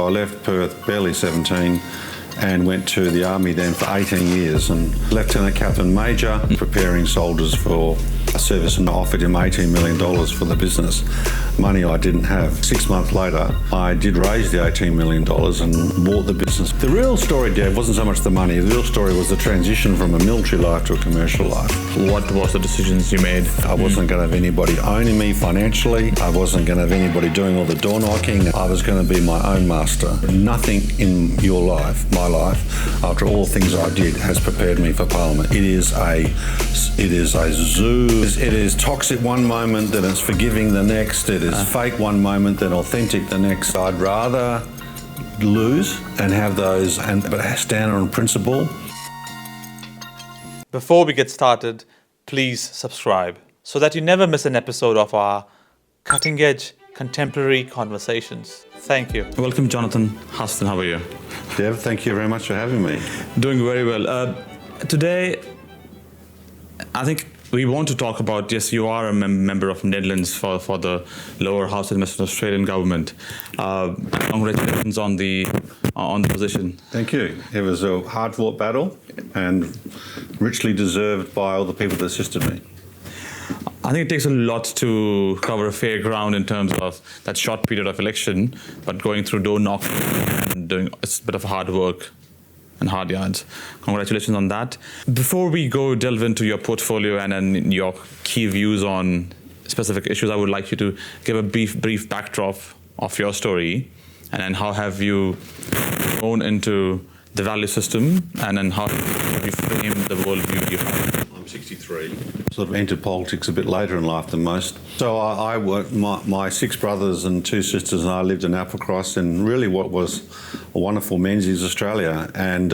I left Perth barely 17 and went to the army then for 18 years and Lieutenant Captain Major, preparing soldiers for a service, and offered him $18 million for the business. Money I didn't have. 6 months later, I did raise the $18 million and bought the business. The real story, Dev, wasn't so much the money. The real story was the transition from a military life to a commercial life. What was the decisions you made? I wasn't going to have anybody owning me financially. I wasn't going to have anybody doing all the door knocking. I was going to be my own master. Nothing in your life, my life, after all the things I did, has prepared me for Parliament. It is a zoo. It is toxic one moment, then it's forgiving the next. It is fake one moment, then authentic the next. I'd rather lose and have those, but stand on principle. Before we get started, please subscribe so that you never miss an episode of our cutting-edge contemporary conversations. Thank you. Welcome, Jonathan Huston. How are you? Dev, thank you very much for having me. Doing very well. Today, I think we want to talk about, yes, you are a member of Nedlands for the lower house in Western Australian government. Congratulations on the position. Thank you. It was a hard-fought battle and richly deserved by all the people that assisted me. I think it takes a lot to cover a fair ground in terms of that short period of election, but going through doorknocked and doing a bit of hard work and hard yards. Congratulations on that. Before we delve into your portfolio and your key views on specific issues, I would like you to give a brief backdrop of your story, and then how have you gone into the value system, and then how have you framed the worldview you have? I'm 63. Sort of entered politics a bit later in life than most. So I worked, my 6 brothers and 2 sisters and I lived in Applecross in really what was a wonderful Menzies, Australia. And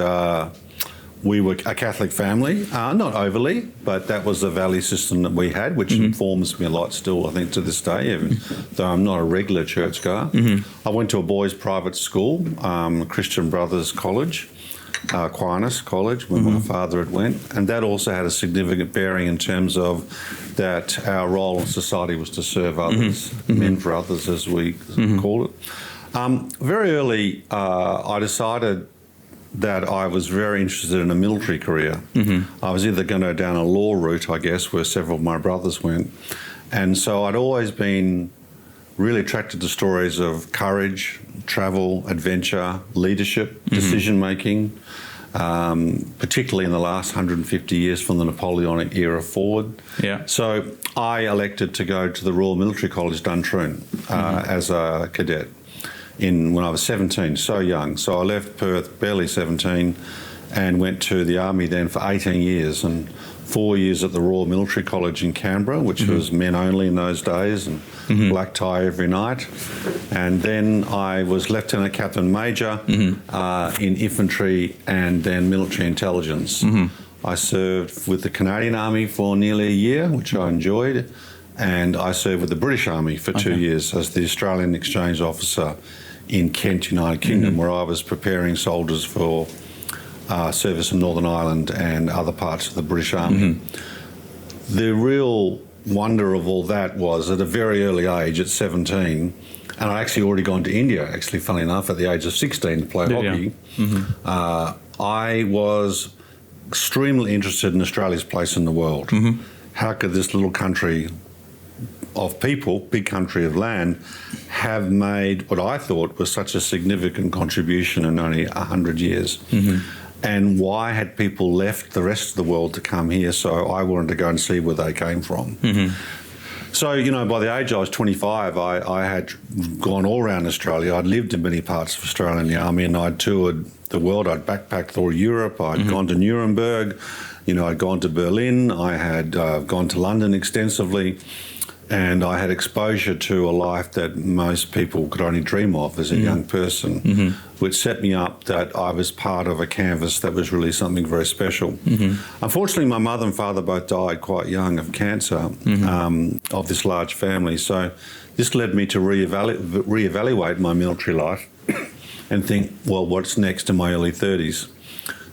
we were a Catholic family, not overly, but that was the value system that we had, which informs me a lot still, I think, to this day, even though I'm not a regular churchgoer. I went to a boys' private school, Christian Brothers College, Aquinas College, when my father had went, and that also had a significant bearing in terms of that our role in society was to serve others, men for others, as we call it. Very early, I decided that I was very interested in a military career. I was either going to go down a law route, I guess, where several of my brothers went, and so I'd always been really attracted to stories of courage, travel, adventure, leadership, decision-making, particularly in the last 150 years from the Napoleonic era forward. Yeah. So I elected to go to the Royal Military College, Duntroon, as a cadet when I was 17, so young. So I left Perth barely 17 and went to the army then for 18 years and 4 years at the Royal Military College in Canberra, which was men only in those days, and black tie every night. And then I was Lieutenant Captain Major in infantry and then military intelligence. I served with the Canadian Army for nearly a year, which I enjoyed, and I served with the British Army for 2 years as the Australian Exchange Officer in Kent, United Kingdom, where I was preparing soldiers for service in Northern Ireland and other parts of the British Army. The real wonder of all that was at a very early age, at 17, and I'd actually already gone to India, actually, funny enough, at the age of 16 to play hockey. I was extremely interested in Australia's place in the world. How could this little country of people, big country of land, have made what I thought was such a significant contribution in only 100 years? And why had people left the rest of the world to come here? So I wanted to go and see where they came from. So, you know, by the age I was 25, I had gone all around Australia. I'd lived in many parts of Australia in the army, and I'd toured the world. I'd backpacked through Europe. I'd gone to Nuremberg. You know, I'd gone to Berlin. I had gone to London extensively. And I had exposure to a life that most people could only dream of as a young person, which set me up that I was part of a canvas that was really something very special. Unfortunately, my mother and father both died quite young of cancer of this large family. So this led me to reevaluate my military life and think, well, what's next in my early 30s?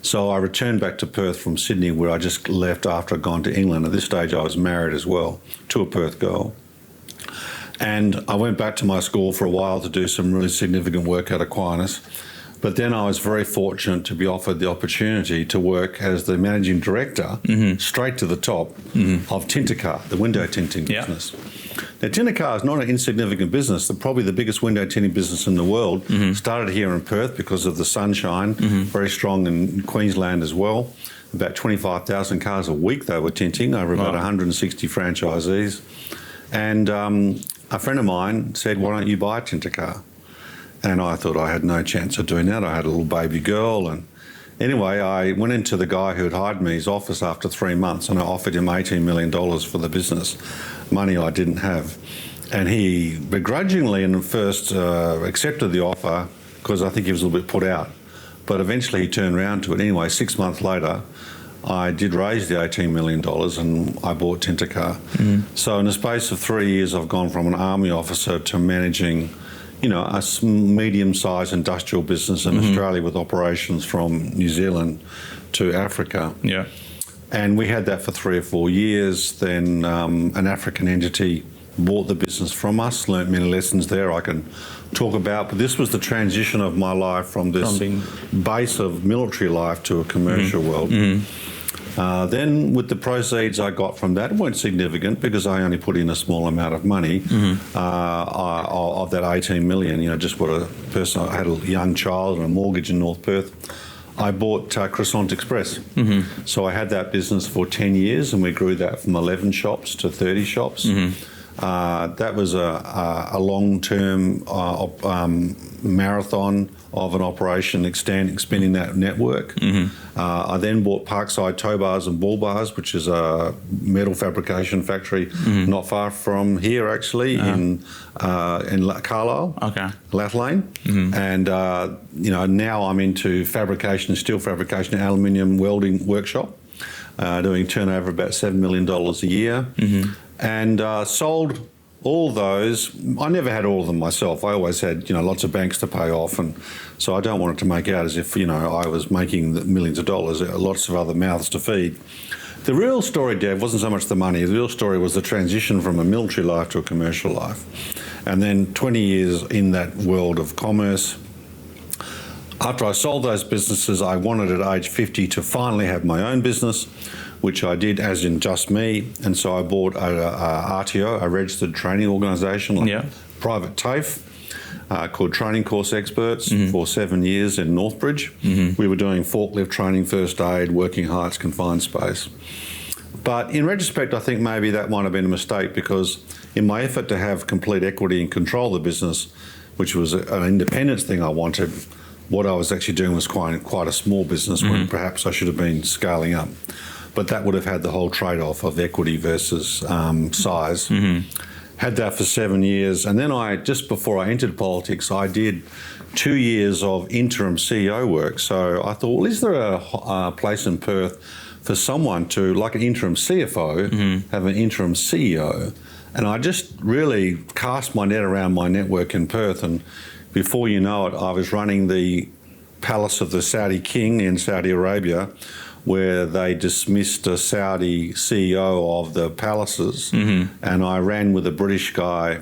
So I returned back to Perth from Sydney, where I just left after I'd gone to England. At this stage, I was married as well to a Perth girl. And I went back to my school for a while to do some really significant work at Aquinas. But then I was very fortunate to be offered the opportunity to work as the managing director, straight to the top, of Tintercar, the window tinting business. Now, Tintercar is not an insignificant business. They're probably the biggest window tinting business in the world. Started here in Perth because of the sunshine, very strong in Queensland as well. About 25,000 cars a week they were tinting over about 160 franchisees. And a friend of mine said, why don't you buy a Tintercar? And I thought I had no chance of doing that. I had a little baby girl. And anyway, I went into the guy who had hired me his office after 3 months, and I offered him $18 million for the business, money I didn't have. And he begrudgingly and first accepted the offer because I think he was a little bit put out. But eventually he turned around to it. Anyway, 6 months later, I did raise the $18 million and I bought Tintercar. So in the space of 3 years, I've gone from an army officer to managing, you know, a medium-sized industrial business in Australia with operations from New Zealand to Africa. Yeah. And we had that for 3 or 4 years. Then an African entity bought the business from us, learnt many lessons there I can talk about. But this was the transition of my life from this base of military life to a commercial world. Then with the proceeds I got from that, weren't significant because I only put in a small amount of money of that 18 million, you know, just what a person, I had a young child and a mortgage in North Perth. I bought Croissant Express. So I had that business for 10 years and we grew that from 11 shops to 30 shops. That was a long-term marathon of an operation expanding that network. I then bought Parkside Tow Bars and Ball Bars, which is a metal fabrication factory not far from here, actually, in Carlisle, Lath Lane. And you know, now I'm into fabrication, steel fabrication, aluminium welding workshop, doing turnover about $7 million a year, and sold all those. I never had all of them myself. I always had, you know, lots of banks to pay off, and so I don't want it to make out as if, you know, I was making the millions of dollars. Lots of other mouths to feed. The real story, Dev, wasn't so much the money. The real story was the transition from a military life to a commercial life, and then 20 years in that world of commerce. After I sold those businesses, I wanted at age 50 to finally have my own business, which I did, as in just me. And so I bought a RTO, a registered training organisation, like private TAFE, called Training Course Experts for 7 years in Northbridge. We were doing forklift training, first aid, working heights, confined space. But in retrospect, I think maybe that might have been a mistake, because in my effort to have complete equity and control the business, which was an independence thing I wanted, what I was actually doing was quite a small business when perhaps I should have been scaling up. But that would have had the whole trade-off of equity versus size. Had that for 7 years. And then just before I entered politics, I did 2 years of interim CEO work. So I thought, well, is there a place in Perth for someone to, like an interim CFO, have an interim CEO? And I just really cast my net around my network in Perth. And before you know it, I was running the palace of the Saudi king in Saudi Arabia, where they dismissed a Saudi CEO of the palaces, and I ran with a British guy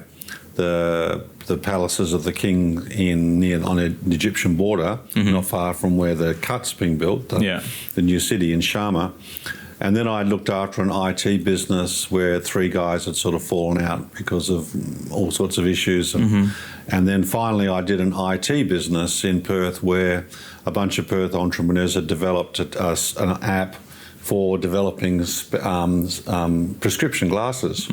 the palaces of the king on the Egyptian border, not far from where the Cut's being built, the new city in Sharma. And then I looked after an IT business where 3 guys had sort of fallen out because of all sorts of issues. And then finally I did an IT business in Perth where a bunch of Perth entrepreneurs had developed an app for developing prescription glasses.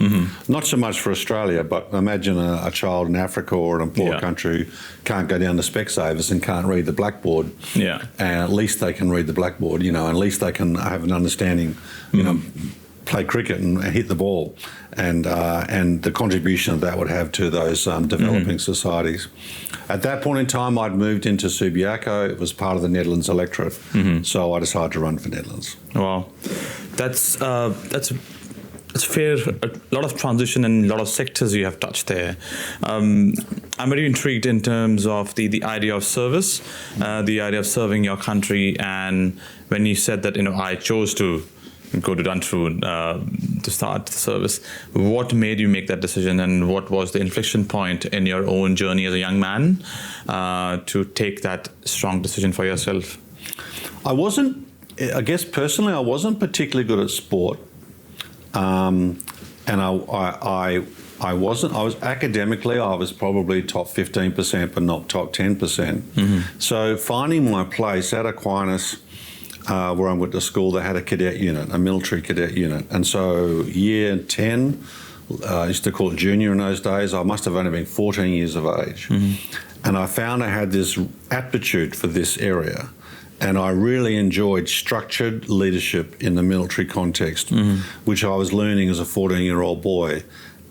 Not so much for Australia, but imagine a child in Africa or in a poor country who can't go down to Specsavers and can't read the blackboard. And at least they can read the blackboard, you know, at least they can have an understanding, you know, play cricket and hit the ball, and the contribution that would have to those developing societies. At that point in time, I'd moved into Subiaco. It was part of the Nedlands electorate, so I decided to run for Nedlands. Wow, that's fair. A lot of transition and a lot of sectors you have touched there. I'm very intrigued in terms of the idea of service, the idea of serving your country, and when you said that, you know, I chose to go to Duntroon to start the service. What made you make that decision, and what was the inflection point in your own journey as a young man to take that strong decision for yourself? I guess personally, I wasn't particularly good at sport. And I was academically, I was probably top 15%, but not top 10%. So finding my place at Aquinas, where I went to school, they had a cadet unit, a military cadet unit. And so year 10, I used to call it junior in those days, I must have only been 14 years of age. And I found I had this aptitude for this area. And I really enjoyed structured leadership in the military context, which I was learning as a 14-year-old boy.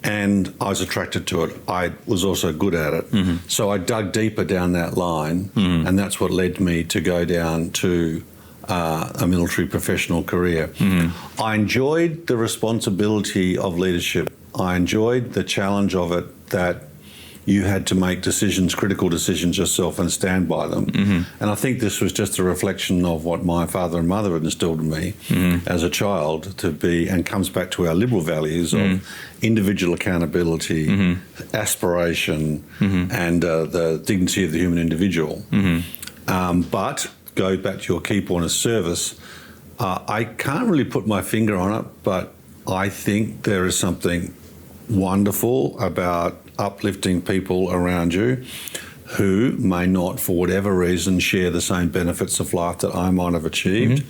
And I was attracted to it. I was also good at it. So I dug deeper down that line, and that's what led me to go down to a military professional career. I enjoyed the responsibility of leadership. I enjoyed the challenge of it, that you had to make decisions, critical decisions yourself, and stand by them. And I think this was just a reflection of what my father and mother had instilled in me as a child to be, and comes back to our liberal values of individual accountability, aspiration, and the dignity of the human individual. But go back to your key point of service, I can't really put my finger on it, but I think there is something wonderful about uplifting people around you who may not, for whatever reason, share the same benefits of life that I might have achieved.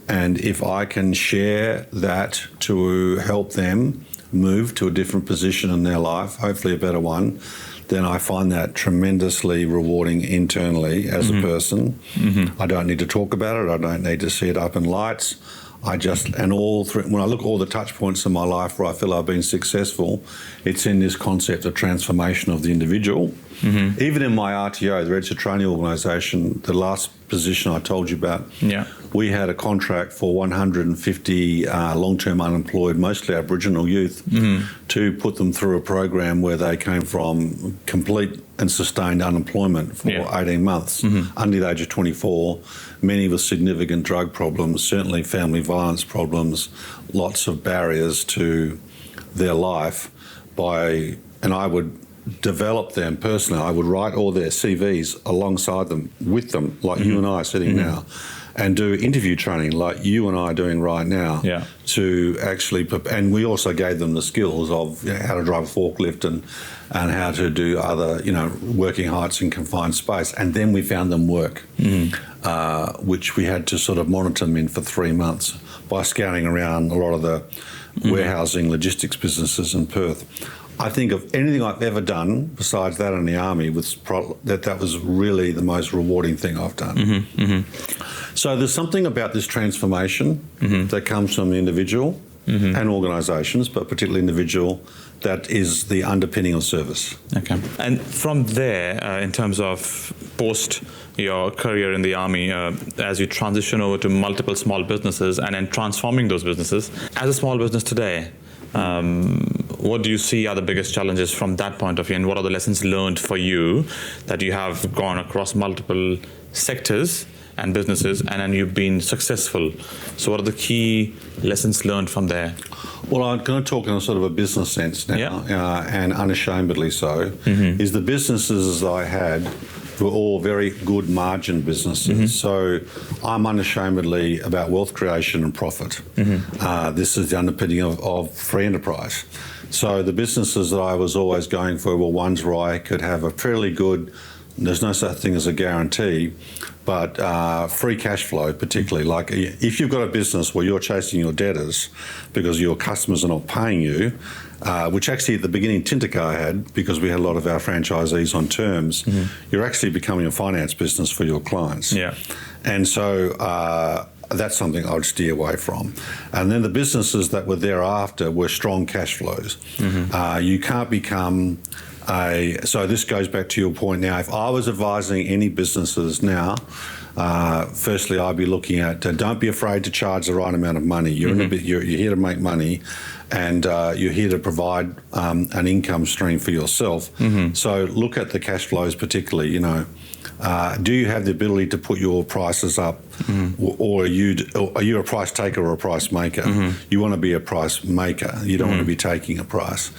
And if I can share that to help them move to a different position in their life, hopefully a better one, then I find that tremendously rewarding internally as a person. I don't need to talk about it. I don't need to see it up in lights. When I look at all the touch points in my life where I feel I've been successful, it's in this concept of transformation of the individual. Even in my RTO, the Registered Training Organisation, the last position I told you about, we had a contract for 150 long-term unemployed, mostly Aboriginal youth, to put them through a program where they came from complete and sustained unemployment for 18 months, under the age of 24, many with significant drug problems, certainly family violence problems, lots of barriers to their life. And I would develop them personally. I would write all their CVs alongside them, with them, like you and I are sitting now, and do interview training like you and I are doing right now to actually, and we also gave them the skills of how to drive a forklift and how to do other, working heights in confined space. And then we found them work, which we had to sort of monitor them in for 3 months by scouting around a lot of the warehousing logistics businesses in Perth. I think of anything I've ever done besides that in the Army, that was really the most rewarding thing I've done. So there's something about this transformation that comes from the individual and organisations, but particularly individual, that is the underpinning of service. Okay. And from there, in terms of post your career in the Army, as you transition over to multiple small businesses and then transforming those businesses, as a small business today, what do you see are the biggest challenges from that point of view, and what are the lessons learned for you that you have gone across multiple sectors and businesses, and then you've been successful? So what are the key lessons learned from there? Well, I'm going to talk in a sort of a business sense now, and unashamedly so, is the businesses I had were all very good margin businesses. So I'm unashamedly about wealth creation and profit. This is the underpinning of free enterprise. So the businesses that I was always going for were ones where I could have a fairly good, there's no such thing as a guarantee, but free cash flow particularly. Like if you've got a business where you're chasing your debtors because your customers are not paying you, which actually at the beginning Tintercar had, because we had a lot of our franchisees on terms, you're actually becoming a finance business for your clients. And so that's something I would steer away from. And then the businesses that were thereafter were strong cash flows. You can't become so this goes back to your point now. If I was advising any businesses now, firstly, I'd be looking at don't be afraid to charge the right amount of money. You're here to make money, and you're here to provide an income stream for yourself. So look at the cash flows particularly. do you have the ability to put your prices up, or are you a price taker or a price maker? You want to be a price maker. You don't want to be taking a price.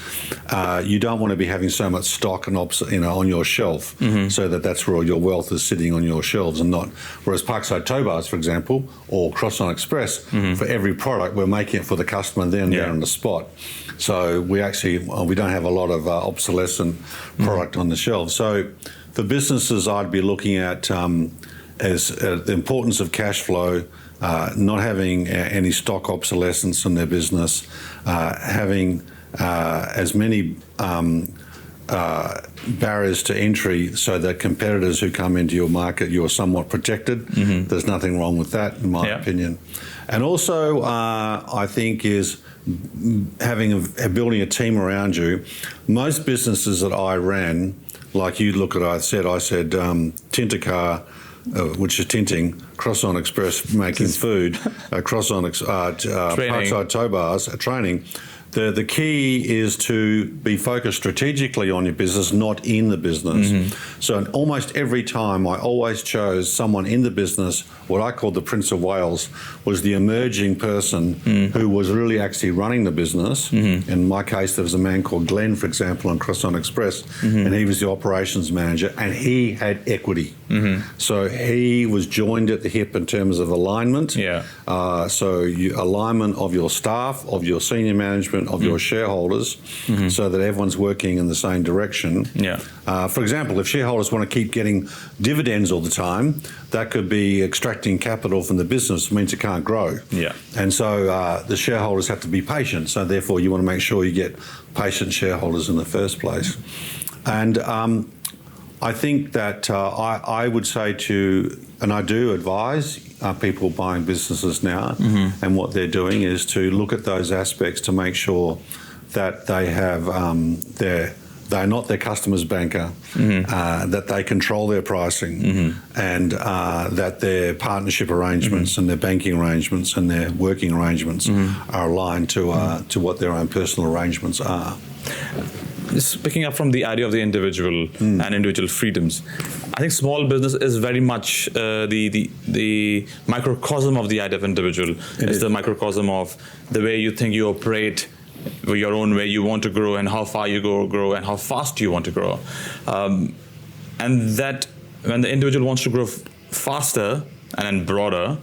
You don't want to be having so much stock and on your shelf, so that's where all your wealth is sitting on your shelves and not. Whereas Parkside Tow Bars, for example, or Cross-on Express, for every product we're making it for the customer then there on the spot. So we don't have a lot of obsolescent product on the shelves. So for businesses, I'd be looking at as the importance of cash flow, not having any stock obsolescence in their business, having as many barriers to entry so that competitors who come into your market, you're somewhat protected. There's nothing wrong with that, in my opinion. And also, I think is building a team around you. Most businesses that I ran, like you look at, I said Tintercar, which is tinting, Cross-on Express making food, Cross-on Parkside Tow Bars, training. The key is to be focused strategically on your business, not in the business. So almost every time I always chose someone in the business, what I called the Prince of Wales, was the emerging person who was really actually running the business. In my case, there was a man called Glenn, for example, on Cross-on Express, and he was the operations manager, and he had equity. So he was joined at the hip in terms of alignment. Alignment of your staff, of your senior management, of your shareholders, so that everyone's working in the same direction. For example, if shareholders want to keep getting dividends all the time, that could be extracting capital from the business. It means it can't grow. And so the shareholders have to be patient. So therefore, you want to make sure you get patient shareholders in the first place. And I think that I would say and I do advise people buying businesses now, and what they're doing is to look at those aspects to make sure that they have they're not their customer's banker, that they control their pricing, and that their partnership arrangements and their banking arrangements and their working arrangements are aligned to what their own personal arrangements are. Just picking up from the idea of the individual and individual freedoms, I think small business is very much the microcosm of the idea of individual. It's the microcosm of the way you think you operate, your own way you want to grow, and how far you grow, and how fast you want to grow. And that when the individual wants to grow faster and then broader,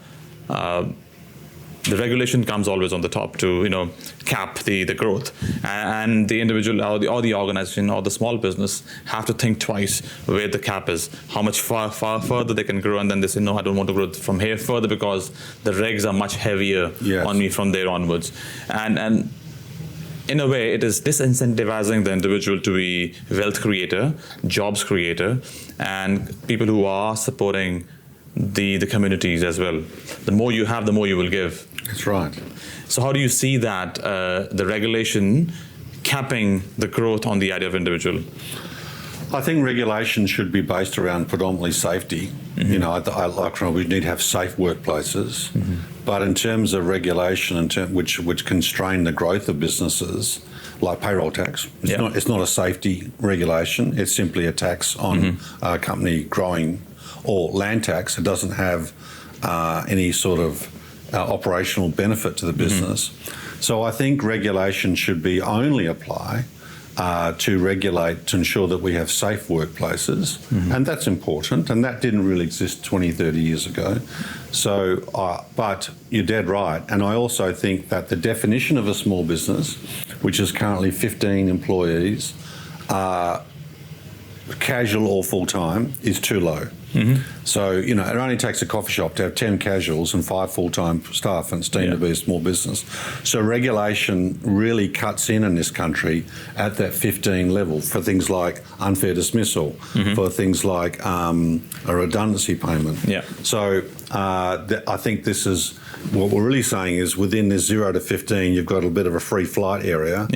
the regulation comes always on the top to cap the growth, and the individual or the organization or the small business have to think twice where the cap is, how much far further they can grow, and then they say, no, I don't want to grow from here further because the regs are much heavier on me from there onwards. And in a way, it is disincentivizing the individual to be wealth creator, jobs creator, and people who are supporting the communities as well. The more you have, the more you will give. That's right. So how do you see that, the regulation capping the growth on the idea of individual? I think regulation should be based around predominantly safety. We need to have safe workplaces. But in terms of regulation, which constrain the growth of businesses, like payroll tax, it's not a safety regulation. It's simply a tax on a company growing, or land tax. It doesn't have any sort of operational benefit to the business. So I think regulation should be only apply to regulate, to ensure that we have safe workplaces, and that's important, and that didn't really exist 20, 30 years ago. So, but you're dead right, and I also think that the definition of a small business, which is currently 15 employees, casual or full-time, is too low. So, it only takes a coffee shop to have 10 casuals and 5 full-time staff, and it's deemed to be a small business. So regulation really cuts in this country at that 15 level for things like unfair dismissal, for things like a redundancy payment. So I think this is, what we're really saying is within this 0 to 15, you've got a bit of a free flight area.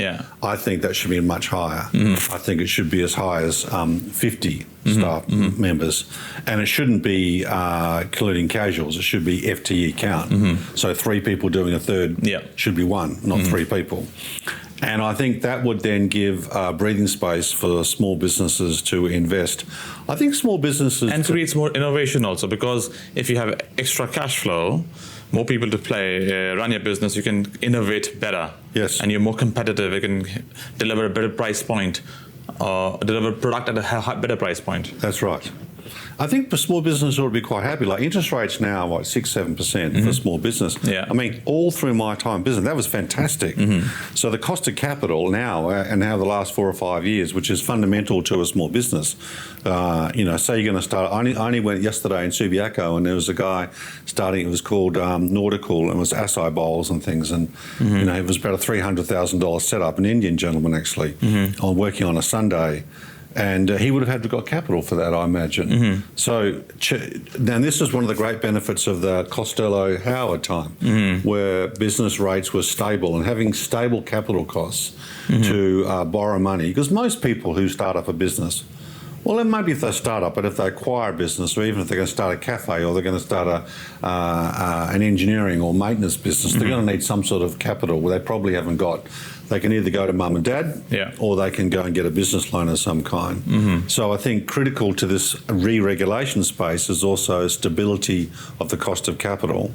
I think that should be much higher. I think it should be as high as 50 staff members, and it shouldn't be including casuals. It should be FTE count. So 3 people doing a third should be 1, not 3 people. And I think that would then give breathing space for small businesses to invest. I think small businesses... And creates more innovation also, because if you have extra cash flow, more people to run your business, you can innovate better. Yes. And you're more competitive. You can deliver a better price point, deliver product at a better price point. That's right. I think for small business would be quite happy. Like interest rates now, what, 6-7% for small business. Yeah. I mean, all through my time business, that was fantastic. So the cost of capital now, and now the last 4 or 5 years, which is fundamental to a small business. Say you're going to start. I only went yesterday in Subiaco, and there was a guy starting. It was called Nautical, and it was acai bowls and things, and it was about a $300,000 setup. An Indian gentleman actually, on working on a Sunday. And he would have had to got capital for that, I imagine. So now this is one of the great benefits of the Costello-Howard time, where business rates were stable, and having stable capital costs to borrow money. Because most people who start up a business, well, then maybe if they start up, but if they acquire a business, or even if they're going to start a cafe, or they're going to start an engineering or maintenance business, they're going to need some sort of capital where they probably haven't got. They can either go to mum and dad, or they can go and get a business loan of some kind. So I think critical to this re-regulation space is also stability of the cost of capital,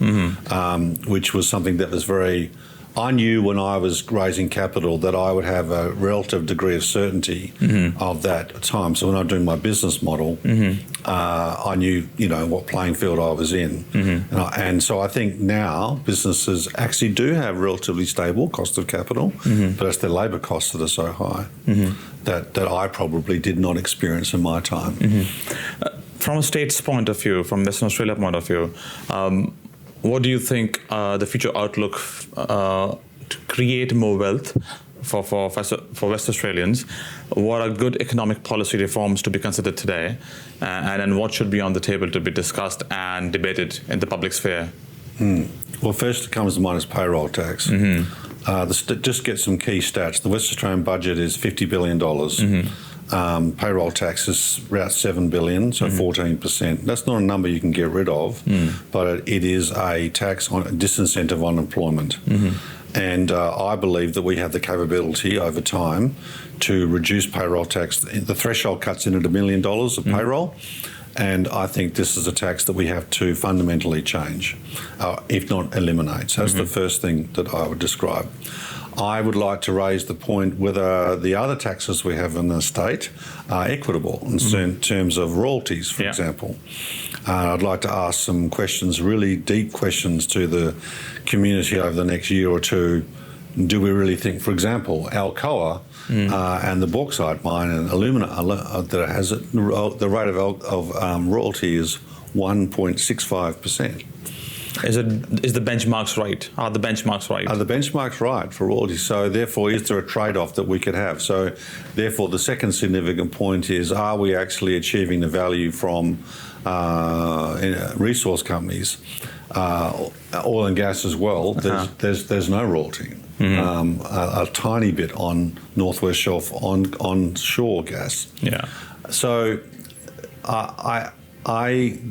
which was something that was very... I knew when I was raising capital that I would have a relative degree of certainty of that time. So when I was doing my business model, I knew, what playing field I was in. And so I think now businesses actually do have relatively stable cost of capital, but it's their labour costs that are so high that I probably did not experience in my time. From a state's point of view, from Western Australia point of view, what do you think the future outlook to create more wealth for West Australians? What are good economic policy reforms to be considered today, and then what should be on the table to be discussed and debated in the public sphere? Well, first comes to mind is payroll tax. Just get some key stats. The West Australian budget is $50 billion. Payroll tax is about $7 billion, so 14%. That's not a number you can get rid of, but it is a tax on a disincentive on employment. And I believe that we have the capability over time to reduce payroll tax. The threshold cuts in at $1 million of payroll, and I think this is a tax that we have to fundamentally change, if not eliminate. So that's the first thing that I would describe. I would like to raise the point whether the other taxes we have in the state are equitable in terms of royalties, for example. I'd like to ask some questions, really deep questions to the community over the next year or two. Do we really think, for example, Alcoa and the bauxite mine and alumina that has the rate of royalty is 1.65%. Is the benchmarks right? Are the benchmarks right? Are the benchmarks right for royalties? So therefore, is there a trade-off that we could have? So therefore, the second significant point is, are we actually achieving the value from resource companies, oil and gas as well? There's no royalty. A tiny bit on Northwest Shelf on shore gas. So I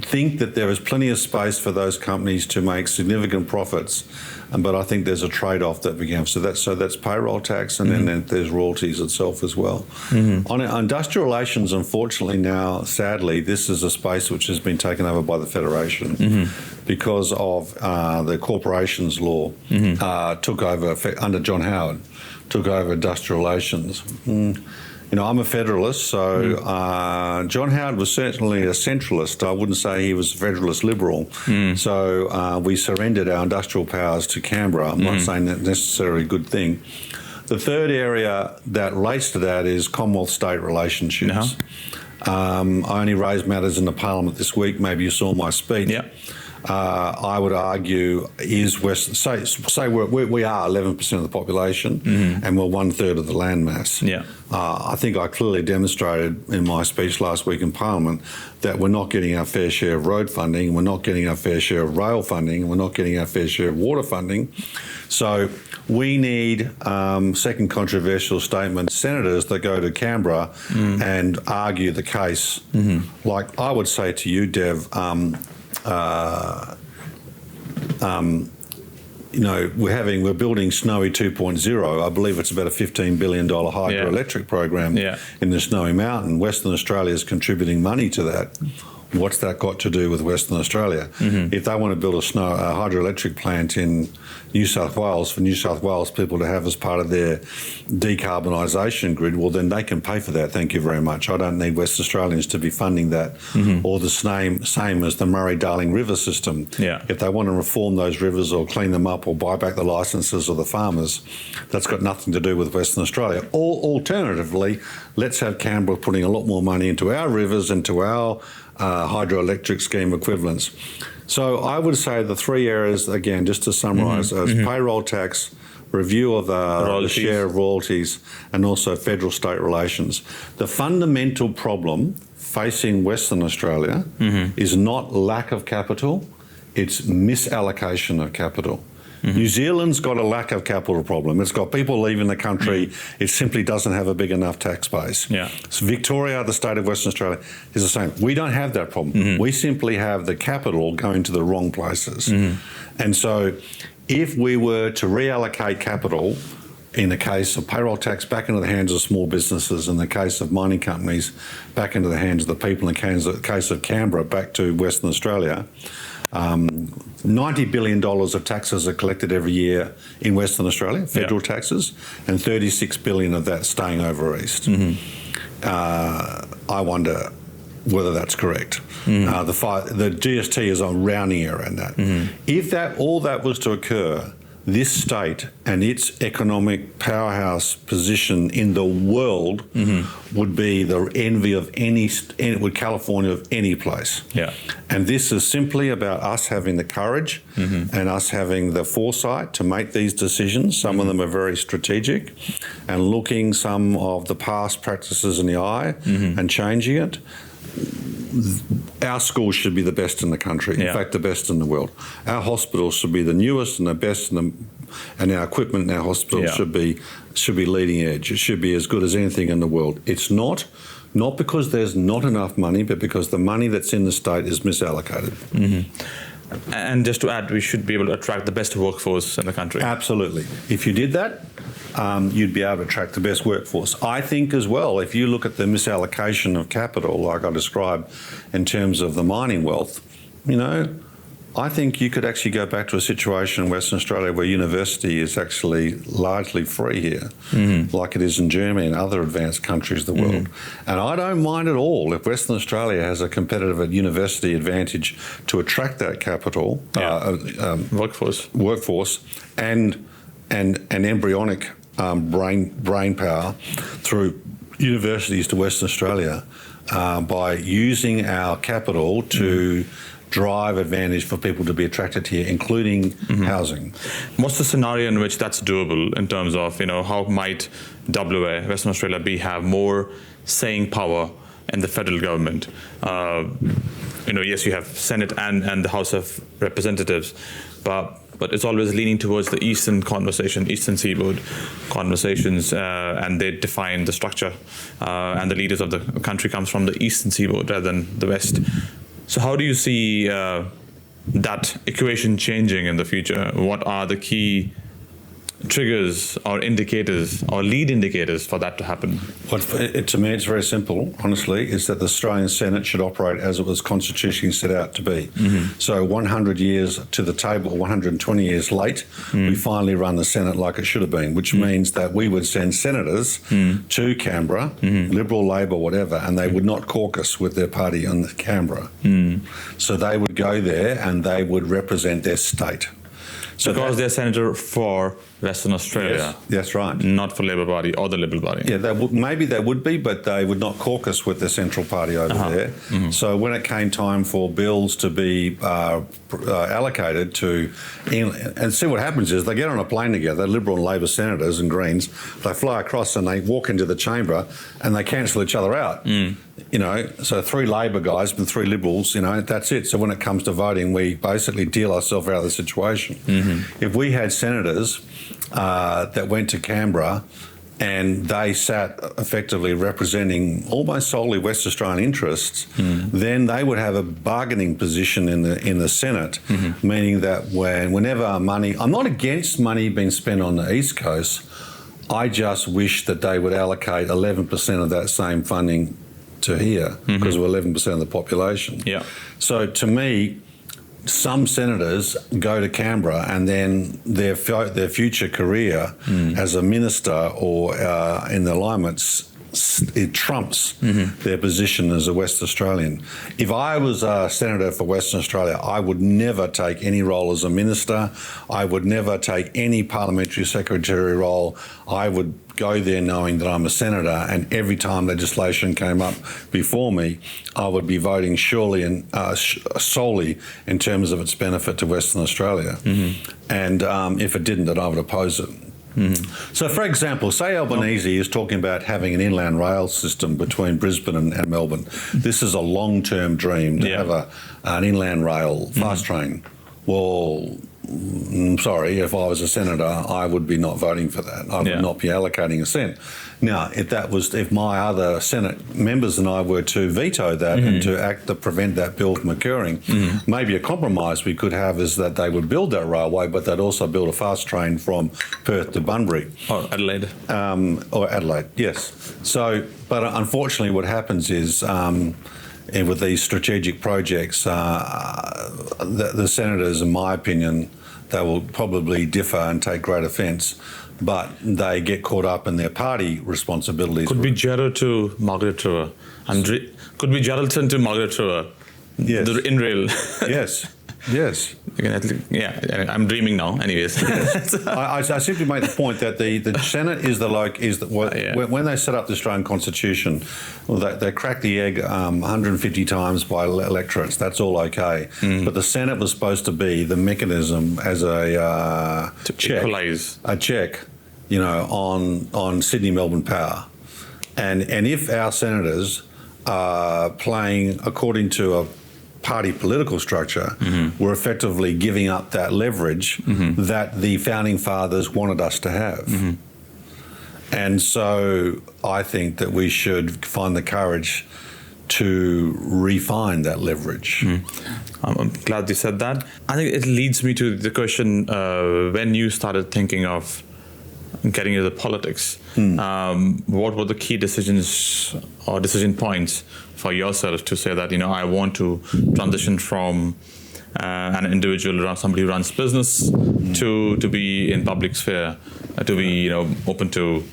think that there is plenty of space for those companies to make significant profits, but I think there's a trade-off that we have. So that's payroll tax, and then there's royalties itself as well. On industrial relations, unfortunately now, sadly, this is a space which has been taken over by the Federation because of the corporations law took over under John Howard, took over industrial relations. I'm a federalist, so John Howard was certainly a centralist. I wouldn't say he was a federalist liberal. So we surrendered our industrial powers to Canberra. I'm not saying that's necessarily a good thing. The third area that relates to that is Commonwealth-state relationships. I only raised matters in the Parliament this week. Maybe you saw my speech. I would argue is say we are 11% of the population and we're 1/3 of the land mass. I think I clearly demonstrated in my speech last week in Parliament that we're not getting our fair share of road funding, we're not getting our fair share of rail funding, we're not getting our fair share of water funding. So we need, second controversial statement, senators that go to Canberra and argue the case. Like I would say to you, Dev, we're building Snowy 2.0. I believe it's about a $15 billion hydroelectric program in the Snowy Mountain. Western Australia is contributing money to that. What's that got to do with Western Australia? If they want to build a hydroelectric plant in New South Wales, for New South Wales people to have as part of their decarbonisation grid, well, then they can pay for that. Thank you very much. I don't need West Australians to be funding that. Or the same as the Murray-Darling River system. If they want to reform those rivers or clean them up or buy back the licences of the farmers, that's got nothing to do with Western Australia. Or alternatively, let's have Canberra putting a lot more money into our rivers and to our hydroelectric scheme equivalents. So I would say the three areas, again, just to summarise, is payroll tax, review of the share of royalties, and also federal-state relations. The fundamental problem facing Western Australia is not lack of capital, it's misallocation of capital. New Zealand's got a lack of capital problem. It's got people leaving the country. It simply doesn't have a big enough tax base. So Victoria, the state of Western Australia, is the same. We don't have that problem. We simply have the capital going to the wrong places. And so if we were to reallocate capital in the case of payroll tax back into the hands of small businesses, in the case of mining companies back into the hands of the people, in the case of Canberra back to Western Australia, $90 billion of taxes are collected every year in Western Australia, federal taxes, and $36 billion of that staying over east. I wonder whether that's correct. The GST is a rounding error in that. If all that was to occur, this state and its economic powerhouse position in the world would be the envy of California of any place. And this is simply about us having the courage and us having the foresight to make these decisions. Some of them are very strategic, and looking some of the past practices in the eye and changing it. Our schools should be the best in the country, in fact, the best in the world. Our hospitals should be the newest and the best, and our equipment in our hospitals should be leading edge. It should be as good as anything in the world. It's not because there's not enough money, but because the money that's in the state is misallocated. And just to add, we should be able to attract the best workforce in the country. Absolutely. If you did that, you'd be able to attract the best workforce. I think as well, if you look at the misallocation of capital, like I described in terms of the mining wealth, I think you could actually go back to a situation in Western Australia where university is actually largely free here, like it is in Germany and other advanced countries of the world. And I don't mind at all if Western Australia has a competitive university advantage to attract that capital, workforce, and embryonic brain power through universities to Western Australia by using our capital to drive advantage for people to be attracted here, including housing. What's the scenario in which that's doable in terms of, how might WA, Western Australia, have more saying power in the federal government? Yes, you have Senate and the House of Representatives, but it's always leaning towards the eastern seaboard conversations, and they define the structure, and the leaders of the country comes from the eastern seaboard rather than the west. So how do you see that equation changing in the future? What are the key triggers or indicators or lead indicators for that to happen? To me, it's very simple, honestly, is that the Australian Senate should operate as it was constitutionally set out to be. So 100 years to the table, 120 years late, we finally run the Senate like it should have been, which means that we would send senators to Canberra, Liberal, Labor, whatever, and they would not caucus with their party in Canberra. So they would go there and they would represent their state. So because they're senator for Western Australia. Yes, that's right. Not for Labor Party or the Liberal Party. Yeah, maybe they would be, but they would not caucus with the central party over there. So when it came time for bills to be allocated to, and see what happens is they get on a plane together, Liberal and Labor senators and Greens, they fly across and they walk into the chamber and they cancel each other out. So 3 Labor guys and 3 Liberals, that's it. So when it comes to voting, we basically deal ourselves out of the situation. If we had senators that went to Canberra and they sat effectively representing almost solely West Australian interests, then they would have a bargaining position in the Senate, meaning that whenever money, I'm not against money being spent on the East Coast, I just wish that they would allocate 11% of that same funding to here, because we're 11% of the population. Yeah. So to me, some senators go to Canberra and then their future career as a minister or in the alignments, it trumps their position as a West Australian. If I was a senator for Western Australia, I would never take any role as a minister. I would never take any parliamentary secretary role. I would go there knowing that I'm a senator, and every time legislation came up before me, I would be voting surely and solely in terms of its benefit to Western Australia. And if it didn't, then I would oppose it. So, for example, say Albanese is talking about having an inland rail system between Brisbane and Melbourne. This is a long-term dream to have an inland rail fast train. Well, I'm sorry, if I was a senator, I would be not voting for that. I would not be allocating a cent. Now, if my other Senate members and I were to veto that and to act to prevent that bill from occurring, maybe a compromise we could have is that they would build that railway, but they'd also build a fast train from Perth to Bunbury. Or Adelaide. Or Adelaide, yes. So, but unfortunately what happens is and with these strategic projects, the senators, in my opinion, they will probably differ and take great offence, but they get caught up in their party responsibilities. Could be Gerald to Margaret Trevor. Could be Geraldton to Margaret Trevor. Yes. The in-rail. Yes. Yes. Yeah, I'm dreaming now. Anyways, I simply make the point that the Senate is when they set up the Australian Constitution, they cracked the egg 150 times by electorates. That's all okay, but the Senate was supposed to be the mechanism as a check, on Sydney Melbourne power, and if our senators are playing according to a party political structure, we're effectively giving up that leverage that the founding fathers wanted us to have. And so I think that we should find the courage to refine that leverage. I'm glad you said that. I think it leads me to the question, when you started thinking of getting into the politics, what were the key decisions or decision points for yourself to say that, I want to transition from an individual, somebody who runs business, to be in public sphere, to be, open to,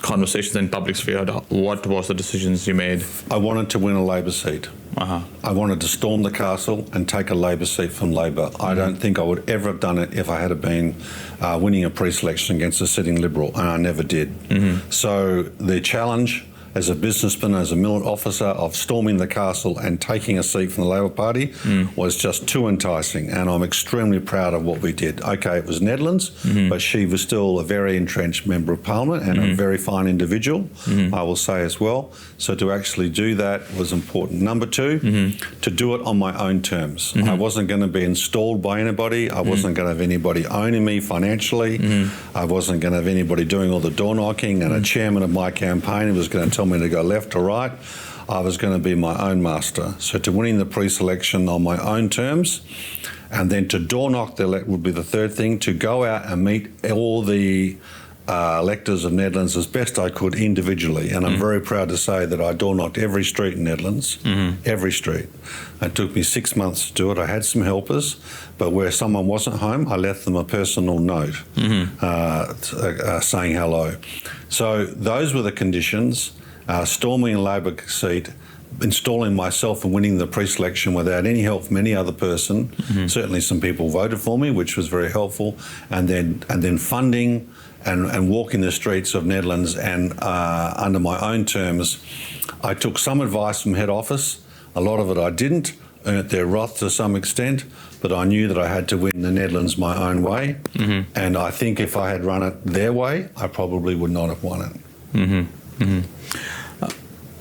conversations in public sphere? What was the decisions you made? I wanted to win a Labor seat. I wanted to storm the castle and take a Labor seat from Labor. I don't think I would ever have done it if I had been winning a pre-selection against a sitting Liberal, and I never did. So the challenge as a businessman, as a military officer, of storming the castle and taking a seat from the Labor Party was just too enticing, and I'm extremely proud of what we did. Okay, it was Nedlands, but she was still a very entrenched Member of Parliament and a very fine individual, I will say as well. So to actually do that was important. Number two, to do it on my own terms. I wasn't going to be installed by anybody. I wasn't going to have anybody owning me financially. I wasn't going to have anybody doing all the door knocking, and a chairman of my campaign who was going to tell me to go left or right. I was going to be my own master. So to winning the pre-selection on my own terms, and then to door knock the elect would be the third thing, to go out and meet all the electors of Nedlands as best I could individually. And I'm very proud to say that I door knocked every street in Nedlands, every street. It took me 6 months to do it. I had some helpers, but where someone wasn't home, I left them a personal note saying hello. So those were the conditions. Storming a Labor seat, installing myself and winning the pre-selection without any help from any other person. Certainly some people voted for me, which was very helpful. And then funding and walking the streets of Nedlands, and under my own terms. I took some advice from head office. A lot of it I didn't, earned their wrath to some extent, but I knew that I had to win the Nedlands my own way. And I think if I had run it their way, I probably would not have won it.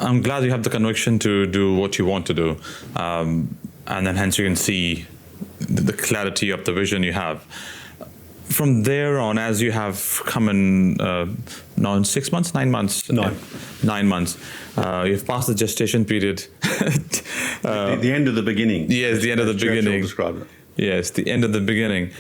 I'm glad you have the conviction to do what you want to do, and then hence you can see the clarity of the vision you have. from there on, as you have come in now in 6 months, 9 months? Nine. 9 months. You've passed the gestation period. The end of the beginning. Yes, the end of the Churchill beginning. described it. Yes, the end of the beginning.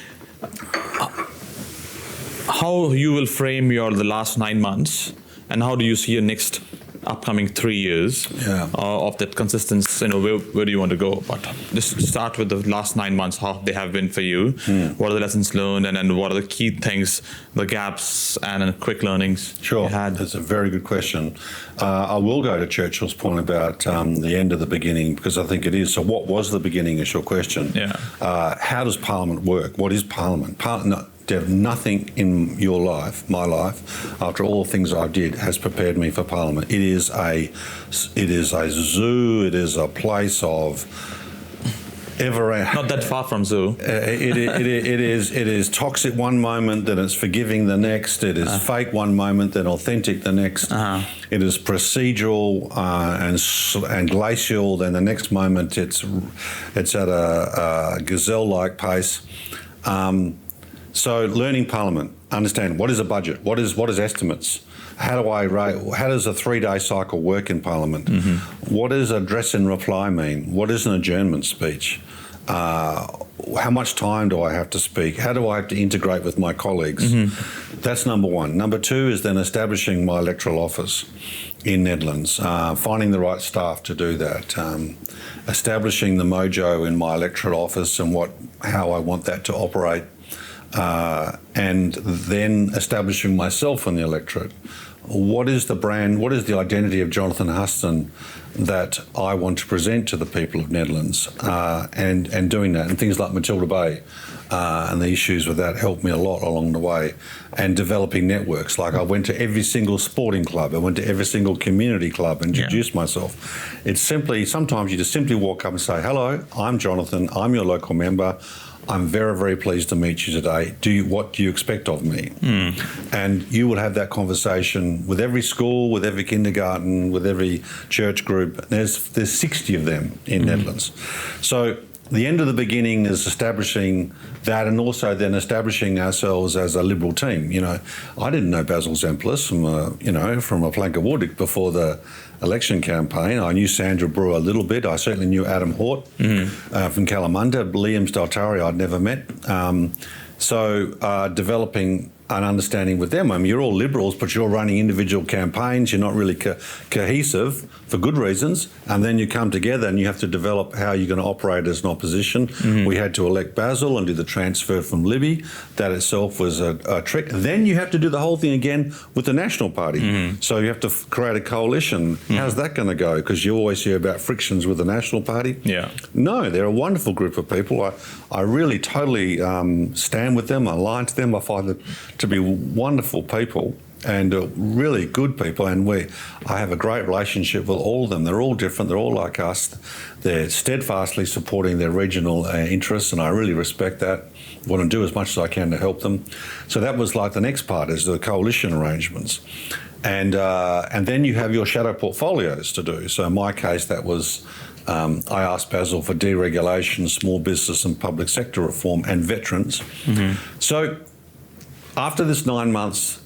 How you will frame the last 9 months, and how do you see your next upcoming 3 years of that consistency? Where do you want to go? But just start with the last 9 months, how they have been for you. What are the lessons learned, and what are the key things, the gaps and quick learnings Sure, you had? that's a very good question. I will go to Churchill's point about the end of the beginning, because I think it is. So what was the beginning is your question. Yeah. How does Parliament work? What is Parliament? Dev, nothing in your life, my life, after all the things I did, has prepared me for Parliament. It is a zoo. It is a place of not that far from zoo. It is toxic one moment, then it's forgiving the next. It is fake one moment, then authentic the next. It is procedural and glacial. Then the next moment, it's at a gazelle-like pace. So learning Parliament, understand what is a budget, what is estimates, how does a 3-day cycle work in Parliament, what does address and reply mean, what is an adjournment speech, how much time do I have to speak, how do I have to integrate with my colleagues. That's number one. Number two is then establishing my electoral office in Nedlands, finding the right staff to do that, establishing the mojo in my electorate office and how I want that to operate. And then establishing myself in the electorate. What is the brand, what is the identity of Jonathan Huston that I want to present to the people of Nedlands, and doing that, and things like Matilda Bay and the issues with that helped me a lot along the way, and developing networks. Like I went to every single sporting club, I went to every single community club and introduced myself. It's simply, sometimes you just simply walk up and say, hello, I'm Jonathan, I'm your local member. I'm very, very pleased to meet you today. What do you expect of me? And you will have that conversation with every school, with every kindergarten, with every church group. There's 60 of them in Nedlands. So the end of the beginning is establishing that, and also then establishing ourselves as a Liberal team. I didn't know Basil Zemplis from a plank of wood before the election campaign. I knew Sandra Brewer a little bit. I certainly knew Adam Hort from Kalamunda. Liam Staltari I'd never met. So developing an understanding with them. I mean, you're all Liberals, but you're running individual campaigns. You're not really cohesive for good reasons. And then you come together and you have to develop how you're going to operate as an opposition. We had to elect Basil and do the transfer from Libby. That itself was a trick. Then you have to do the whole thing again with the National Party. So you have to create a coalition. How's that going to go? Because you always hear about frictions with the National Party. Yeah. No, they're a wonderful group of people. I really totally stand with them. I align to them. I find them to be wonderful people and really good people, and I have a great relationship with all of them. They're all different, they're all like us. They're steadfastly supporting their regional interests, and I really respect that. I want to do as much as I can to help them. So that was like the next part, is the coalition arrangements. And then you have your shadow portfolios to do. So in my case, that was I asked Basil for deregulation, small business and public sector reform, and veterans. So after this 9 months,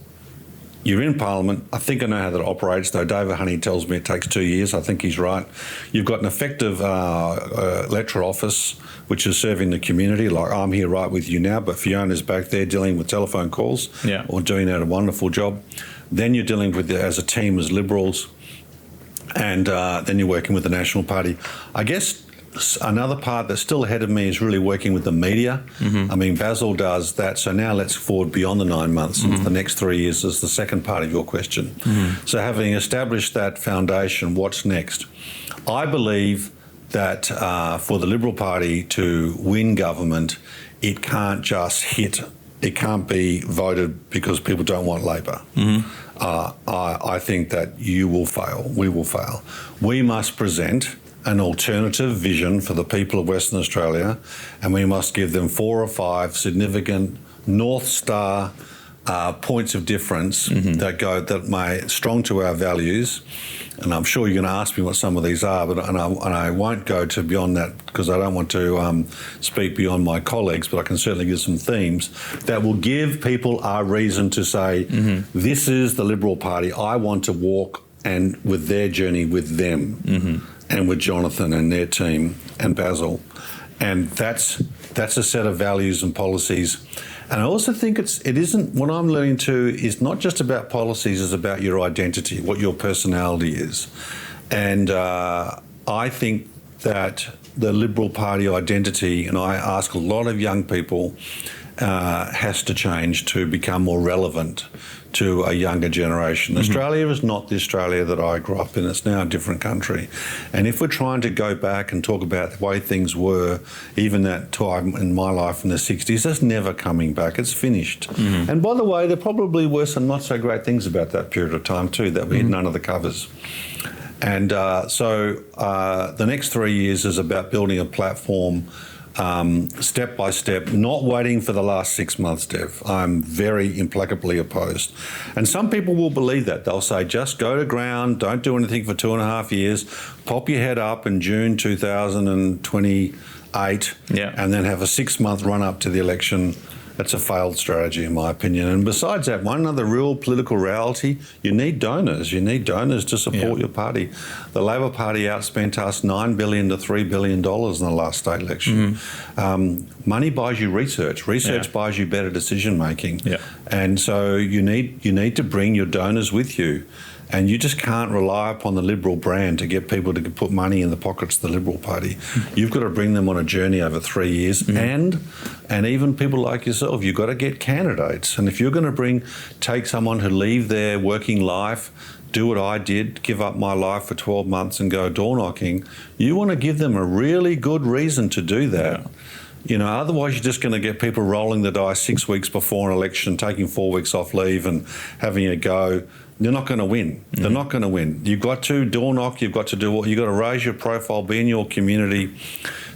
you're in Parliament. I think I know how that operates, though David Honey tells me it takes 2 years. I think he's right. You've got an effective electorate office, which is serving the community. Like I'm here right with you now, but Fiona's back there dealing with telephone calls, or doing a wonderful job. Then you're dealing with, as a team, as Liberals, and then you're working with the National Party. I guess another part that's still ahead of me is really working with the media. I mean, Basil does that. So now let's forward beyond the 9 months. The next 3 years is the second part of your question. So having established that foundation, what's next? I believe that for the Liberal Party to win government, it can't be voted because people don't want Labor. I think that you will fail. We will fail. We must present an alternative vision for the people of Western Australia, and we must give them 4 or 5 significant North Star points of difference that may strong to our values. And I'm sure you're going to ask me what some of these are, but and I won't go to beyond that because I don't want to speak beyond my colleagues, but I can certainly give some themes that will give people a reason to say, this is the Liberal Party. I want to walk and with their journey with them and with Jonathan and their team and Basil. And that's a set of values and policies. And I also think it isn't, what I'm learning too is not just about policies, it's about your identity, what your personality is. And I think that the Liberal Party identity, and I ask a lot of young people, has to change to become more relevant to a younger generation. Australia is not the Australia that I grew up in. It's now a different country. And if we're trying to go back and talk about the way things were, even that time in my life in the 60s, that's never coming back. It's finished. And by the way, there probably were some not so great things about that period of time too, that we had none of the covers. And so the next 3 years is about building a platform step by step, not waiting for the last 6 months, Dev. I'm very implacably opposed. And some people will believe that. They'll say, just go to ground, don't do anything for 2.5 years, pop your head up in June 2028, and then have a 6-month run up to the election. That's a failed strategy, in my opinion. And besides that, one other real political reality, you need donors. You need donors to support your party. The Labor Party outspent us $9 billion to $3 billion in the last state election. Money buys you research. Research buys you better decision making. And so you need to bring your donors with you. And you just can't rely upon the Liberal brand to get people to put money in the pockets of the Liberal Party. You've got to bring them on a journey over 3 years, and even people like yourself, you've got to get candidates. And if you're going to take someone who leave their working life, do what I did, give up my life for 12 months and go door knocking, you want to give them a really good reason to do that. You know, otherwise you're just going to get people rolling the dice 6 weeks before an election, taking 4 weeks off leave and having a go. They're not going to win. They're not going to win. You've got to door knock. You've got to do what you've got to raise your profile, be in your community.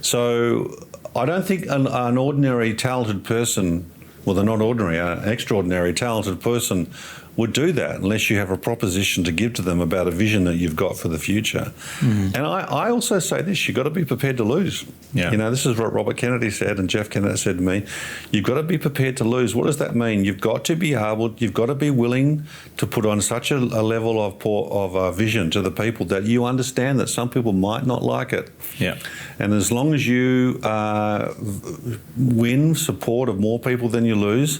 So I don't think an ordinary talented person, well, they're not ordinary, an extraordinary talented person would do that unless you have a proposition to give to them about a vision that you've got for the future. And I also say this, you've got to be prepared to lose. You know, this is what Robert Kennedy said and Jeff Kennedy said to me, you've got to be prepared to lose. What does that mean? You've got to be willing to put on such a level of vision to the people that you understand that some people might not like it. And as long as you win support of more people than you lose,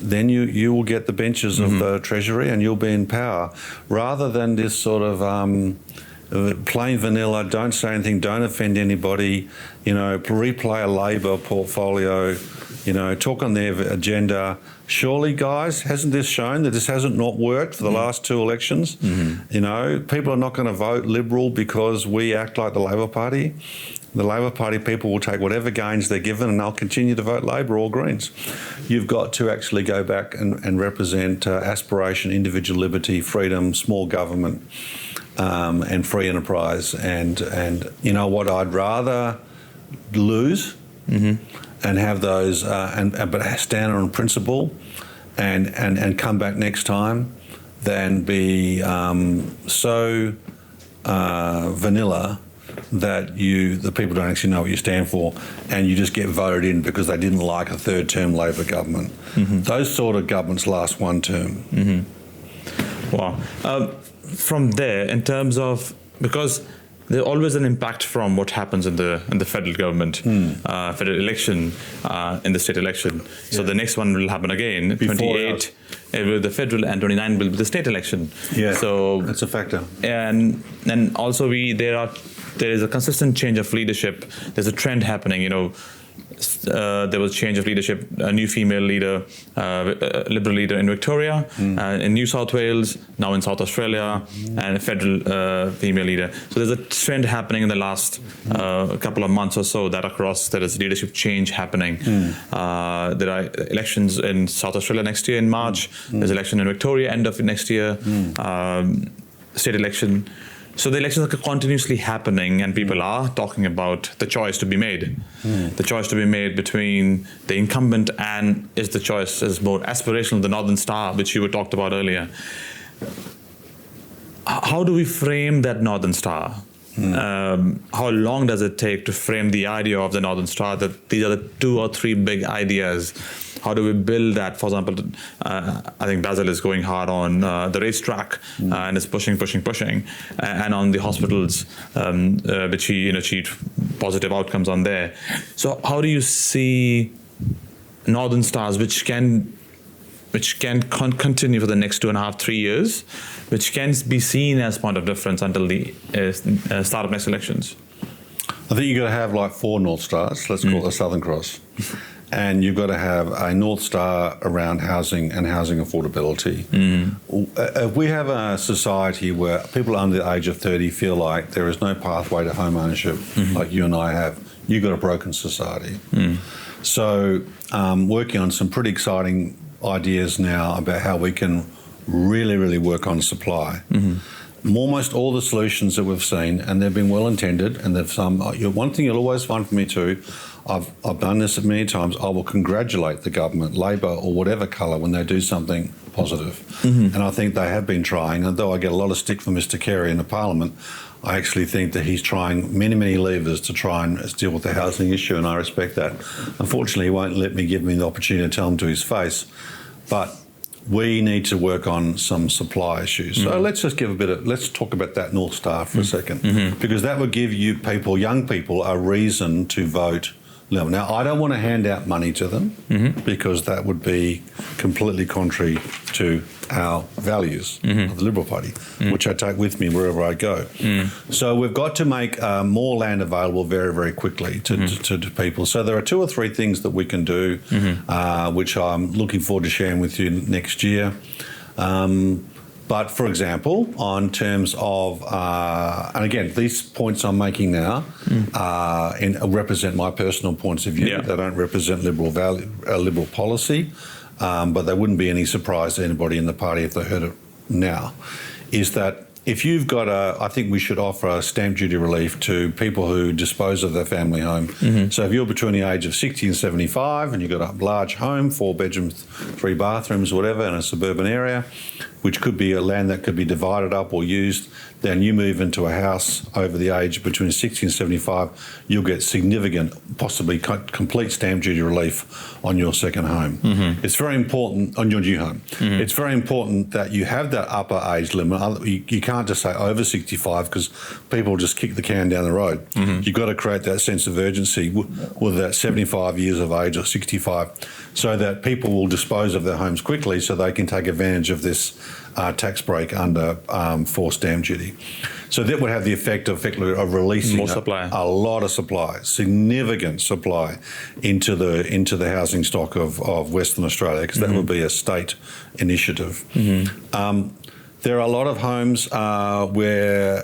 then you will get the benches of the Treasury and you'll be in power, rather than this sort of plain vanilla, don't say anything, don't offend anybody, you know, replay a Labor portfolio, you know, talk on their agenda. Surely, guys, hasn't this shown that this hasn't not worked for the last 2 elections? You know, people are not going to vote Liberal because we act like the Labor Party. The Labor Party people will take whatever gains they're given and they'll continue to vote Labor or Greens. You've got to actually go back and represent aspiration, individual liberty, freedom, small government, and free enterprise. And you know what, I'd rather lose and have those, but stand on principle and come back next time than be so vanilla that the people don't actually know what you stand for and you just get voted in because they didn't like a 3rd-term Labor government. Those sort of governments last 1 term. Wow. From there, in terms of, because there's always an impact from what happens in the federal government, federal election, in the state election. So the next one will happen again, 28 with the federal and 29 will be the state election. So that's a factor. And also there is a consistent change of leadership. There's a trend happening, you know. There was change of leadership, a new female leader, Liberal leader in Victoria, in New South Wales, now in South Australia, and a federal female leader. So there's a trend happening in the last couple of months or so that there is leadership change happening. There are elections in South Australia next year in March. There's election in Victoria end of next year, state election. So the elections are continuously happening, and people are talking about the choice to be made. The choice to be made between the incumbent and is the choice is more aspirational, the Northern Star, which you were talked about earlier. How do we frame that Northern Star? How long does it take to frame the idea of the Northern Star, that these are the 2 or 3 big ideas? How do we build that? For example, I think Basil is going hard on the racetrack and is pushing, and on the hospitals, which he achieved positive outcomes on there. So how do you see Northern Stars, which can continue for the next 2.5, 3 years, which can be seen as point of difference until the start of next elections? I think you've got to have like 4 North Stars, let's call it the Southern Cross. And you've got to have a North Star around housing and housing affordability. If we have a society where people under the age of 30 feel like there is no pathway to home ownership, like you and I have, you've got a broken society. So working on some pretty exciting ideas now about how we can really work on supply. Almost all the solutions that we've seen, and they've been well intended, and they've one thing you'll always find from me too, I've done this many times, I will congratulate the government, Labor or whatever colour, when they do something positive. And I think they have been trying, and though I get a lot of stick from Mr Kerry in the Parliament, I actually think that he's trying many levers to try and deal with the housing issue, and I respect that. Unfortunately, he won't let me give me the opportunity to tell him to his face. But we need to work on some supply issues. So let's talk about that North Star for a second, because that would give you people, young people, a reason to vote. Now, I don't want to hand out money to them because that would be completely contrary to our values of the Liberal Party, which I take with me wherever I go. So we've got to make more land available very quickly to people. So there are 2 or 3 things that we can do, which I'm looking forward to sharing with you next year. But for example, on terms of, and again, these points I'm making now represent my personal points of view. Yeah. They don't represent liberal policy, but they wouldn't be any surprise to anybody in the party if they heard it now, is that if you've got I think we should offer a stamp duty relief to people who dispose of their family home. So if you're between the age of 60 and 75 and you've got a large home, 4 bedrooms, 3 bathrooms, whatever, in a suburban area, which could be a land that could be divided up or used, then you move into a house over the age between 60 and 75, you'll get significant, possibly complete stamp duty relief on your second home. It's very important, on your new home. It's very important that you have that upper age limit. You can't just say over 65 because people just kick the can down the road. You've got to create that sense of urgency, whether that's 75 years of age or 65, so that people will dispose of their homes quickly so they can take advantage of this tax break under for stamp duty. So that would have the effect of releasing more supply, a lot of supply, significant supply into the housing stock of Western Australia, because that would be a state initiative. There are a lot of homes where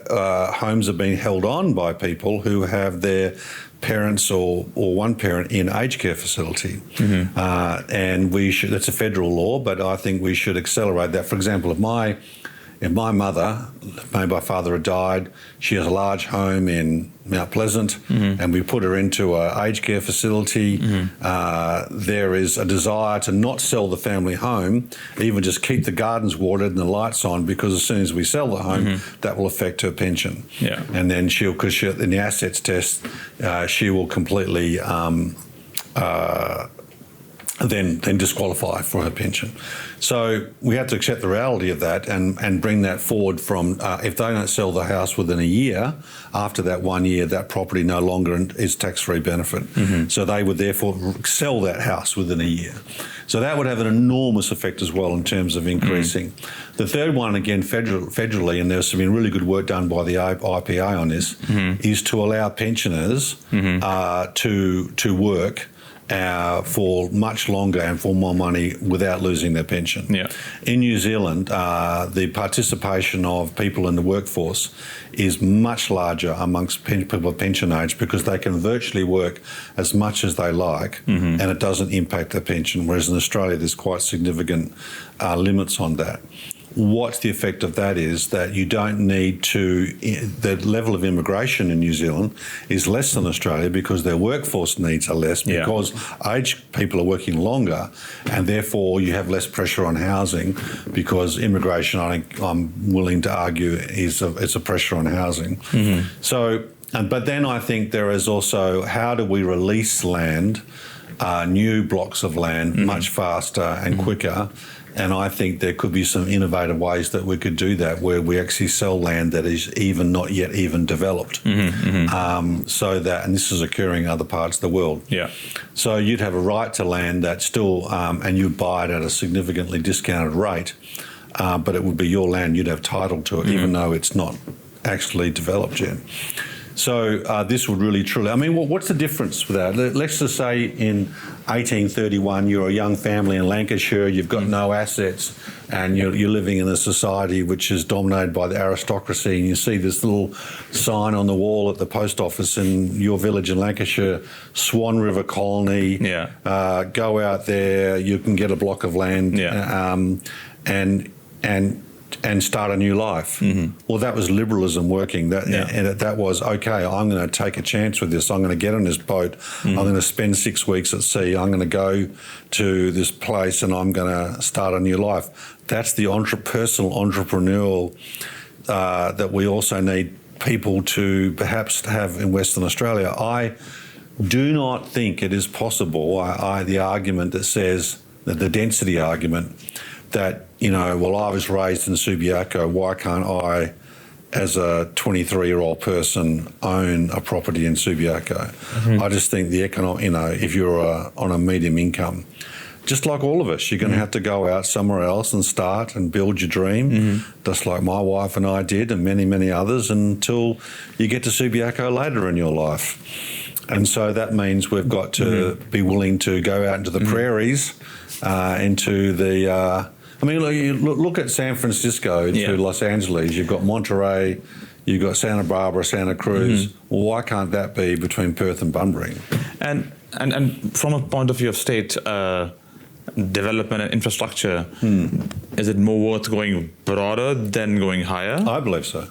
homes are being held on by people who have their parents or one parent in aged care facility. And that's a federal law, but I think we should accelerate that. For example, if my mother, maybe my father had died, she has a large home in Mount Pleasant, and we put her into an aged care facility. There is a desire to not sell the family home, even just keep the gardens watered and the lights on, because as soon as we sell the home, that will affect her pension. And then because in the assets test, she will completely then disqualify for her pension. So we have to accept the reality of that and bring that forward from, if they don't sell the house within a year, after that 1 year, that property no longer is tax-free benefit. So they would therefore sell that house within a year. So that would have an enormous effect as well in terms of increasing. The third one, again, federally, and there's been really good work done by the IPA on this, is to allow pensioners to work for much longer and for more money without losing their pension. In New Zealand, the participation of people in the workforce is much larger amongst people of pension age, because they can virtually work as much as they like and it doesn't impact their pension, whereas in Australia there's quite significant limits on that. what's the effect of that is that you don't need to, the level of immigration in New Zealand is less than Australia because their workforce needs are less because aged people are working longer, and therefore you have less pressure on housing because immigration, I'm willing to argue, is a pressure on housing. So, but then I think there is also, how do we release land, new blocks of land much faster and quicker? And I think there could be some innovative ways that we could do that, where we actually sell land that is not yet even developed. So that, and this is occurring in other parts of the world. Yeah. So you'd have a right to land that still, and you'd buy it at a significantly discounted rate, but it would be your land. You'd have title to it, even though it's not actually developed yet. So this would really, truly, I mean, what's the difference with that? Let's just say in 1831, you're a young family in Lancashire, you've got no assets, and you're living in a society which is dominated by the aristocracy, and you see this little sign on the wall at the post office in your village in Lancashire, Swan River Colony, go out there, you can get a block of land, and start a new life. Well, that was liberalism working. That was, okay, I'm going to take a chance with this. I'm going to get on this boat. I'm going to spend 6 weeks at sea. I'm going to go to this place and I'm going to start a new life. That's the personal entrepreneurial that we also need people to perhaps have in Western Australia. I do not think it is possible, the argument that says, that the density argument, that, well, I was raised in Subiaco, why can't I, as a 23-year-old person, own a property in Subiaco? I just think the if you're on a medium income, just like all of us, you're going to have to go out somewhere else and start and build your dream, just like my wife and I did, and many, many others, until you get to Subiaco later in your life. And so that means we've got to be willing to go out into the prairies, into the... look at San Francisco to Los Angeles. You've got Monterey, you've got Santa Barbara, Santa Cruz. Well, why can't that be between Perth and Bunbury? And from a point of view of state development and infrastructure, is it more worth going broader than going higher? I believe so.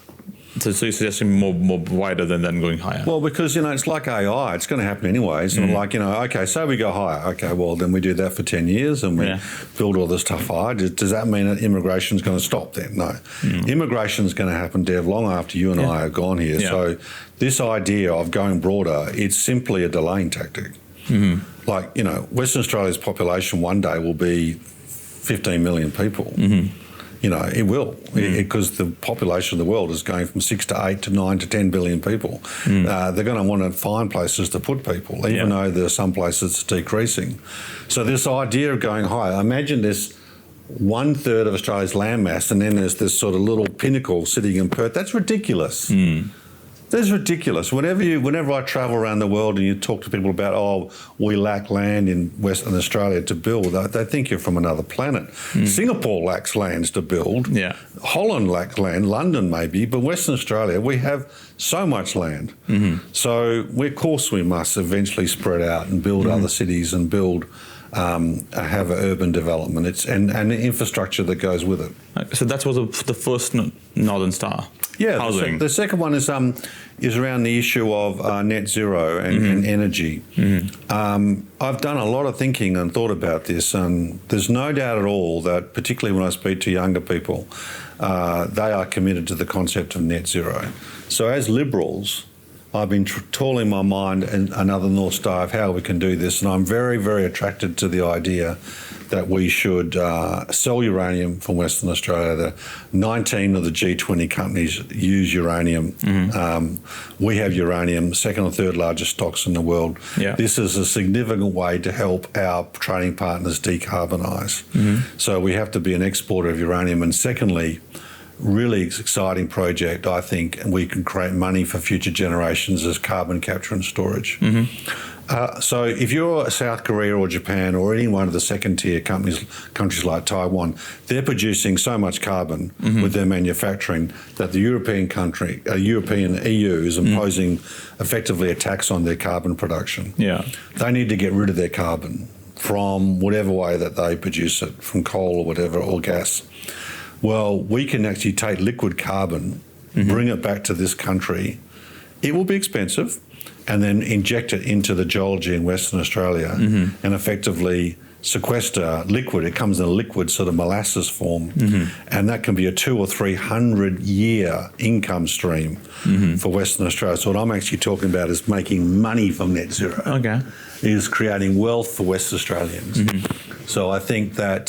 So you're suggesting more wider than going higher? Well, because, it's like AI. It's going to happen anyway. So okay, so we go higher. Okay, well, then we do that for 10 years and we build all this stuff higher. Does that mean that immigration is going to stop then? No. Immigration is going to happen, Dev, long after you and I are gone here. So this idea of going broader, it's simply a delaying tactic. Western Australia's population one day will be 15 million people. It will, because the population of the world is going from 6 to 8 to 9 to 10 billion people. They're going to want to find places to put people, even though there are some places it's decreasing. So this idea of going higher, imagine this 1/3 of Australia's landmass, and then there's this sort of little pinnacle sitting in Perth. That's ridiculous. That's ridiculous. Whenever I travel around the world and you talk to people about, we lack land in Western Australia to build, they think you're from another planet. Singapore lacks lands to build. Holland lacks land, London maybe, but Western Australia, we have so much land. So, of course, we must eventually spread out and build other cities and build, have an urban development. And the infrastructure that goes with it. So that was the first Northern Star. Housing. The second one is around the issue of net zero and energy. I've done a lot of thinking and thought about this, and there's no doubt at all that, particularly when I speak to younger people, they are committed to the concept of net zero. So as Liberals, I've been trawling my mind and another North Star of how we can do this, and I'm very, very attracted to the idea that we should sell uranium from Western Australia. 19 of the G20 companies use uranium. We have uranium, second or third largest stocks in the world. This is a significant way to help our trading partners decarbonise. So we have to be an exporter of uranium. And secondly, really exciting project, I think, and we can create money for future generations as carbon capture and storage. So if you're South Korea or Japan or any one of the second-tier countries like Taiwan, they're producing so much carbon with their manufacturing that the European EU is imposing effectively a tax on their carbon production. They need to get rid of their carbon from whatever way that they produce it, from coal or whatever, or gas. Well, we can actually take liquid carbon, bring it back to this country. It will be expensive, and then inject it into the geology in Western Australia and effectively sequester liquid. It comes in a liquid sort of molasses form, and that can be a 200 or 300 year income stream for Western Australia. So what I'm actually talking about is making money from net zero. Okay. Is creating wealth for West Australians. So I think that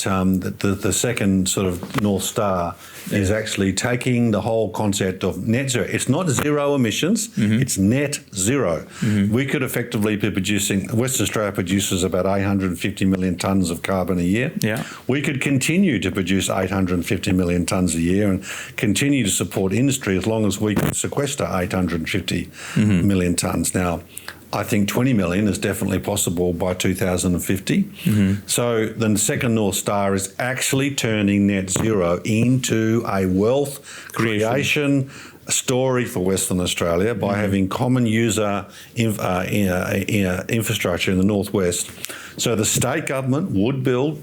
the second sort of North Star is actually taking the whole concept of net zero. It's not zero emissions, it's net zero. We could effectively be producing, West Australia produces about 850 million tonnes of carbon a year. Yeah. We could continue to produce 850 million tonnes a year and continue to support industry as long as we can sequester 850 million tonnes. Now, I think 20 million is definitely possible by 2050. So the second North Star is actually turning net zero into a wealth creation story for Western Australia by having common user infrastructure in the northwest. So the state government would build.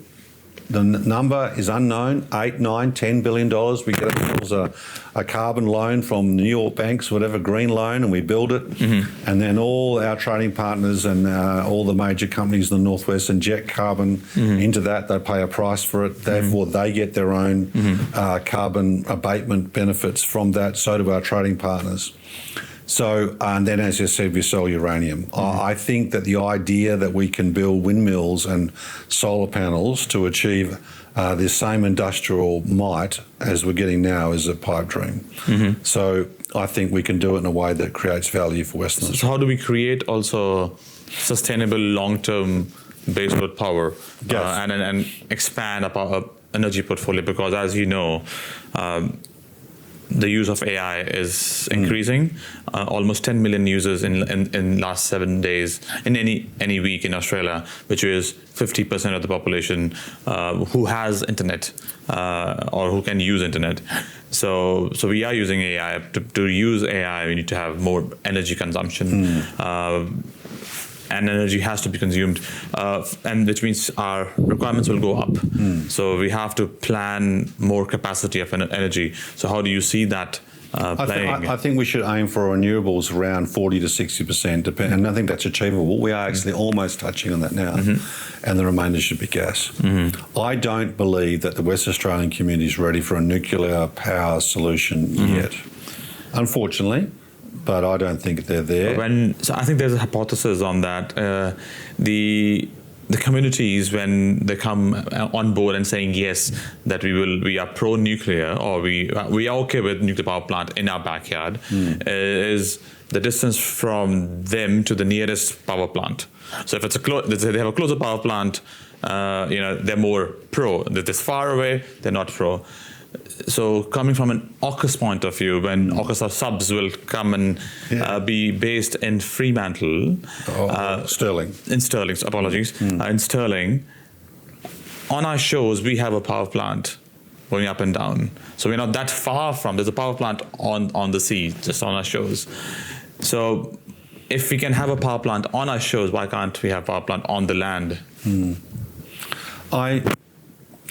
The number is unknown, $8, $9, $10 billion. We get ourselves a carbon loan from New York banks, whatever, green loan, and we build it. And then all our trading partners and all the major companies in the northwest inject carbon into that. They pay a price for it. Therefore, they get their own carbon abatement benefits from that. So do our trading partners. So, and then, as you said, we sell uranium. I think that the idea that we can build windmills and solar panels to achieve this same industrial might as we're getting now is a pipe dream. So I think we can do it in a way that creates value for Western Australia. So how do we create also sustainable long-term baseload power and expand our energy portfolio? Because as you know, the use of AI is increasing. Almost 10 million users in last 7 days in any week in Australia, which is 50% of the population who has internet or who can use internet. So we are using AI. To use AI, we need to have more energy consumption. And energy has to be consumed, and which means our requirements will go up. So we have to plan more capacity of energy. So how do you see that playing? I think we should aim for renewables around 40 to 60%, and I think that's achievable. We are actually almost touching on that now, and the remainder should be gas. I don't believe that the West Australian community is ready for a nuclear power solution yet, unfortunately. But I don't think they're there. So I think there's a hypothesis on that. The communities, when they come on board and saying yes, that we are pro-nuclear, or we are okay with nuclear power plant in our backyard, is the distance from them to the nearest power plant. So if they have a closer power plant, they're more pro. If it's far away, they're not pro. So coming from an AUKUS point of view, when AUKUS subs will come and be based in Fremantle. Stirling. In Stirling, apologies. In Stirling, on our shows, we have a power plant going up and down. So we're not that far from, there's a power plant on the sea, just on our shows. So if we can have a power plant on our shows, why can't we have a power plant on the land?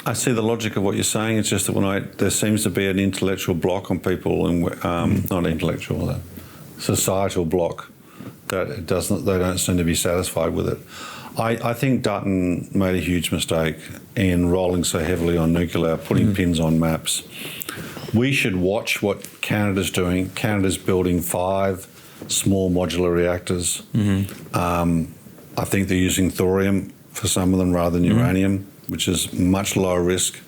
I see the logic of what you're saying. It's just that there seems to be an intellectual block on people, and not intellectual, a societal block that they don't seem to be satisfied with it. I think Dutton made a huge mistake in rolling so heavily on nuclear, putting pins on maps. We should watch what Canada's doing. Canada's building 5 small modular reactors. I think they're using thorium for some of them rather than uranium, which is much lower risk.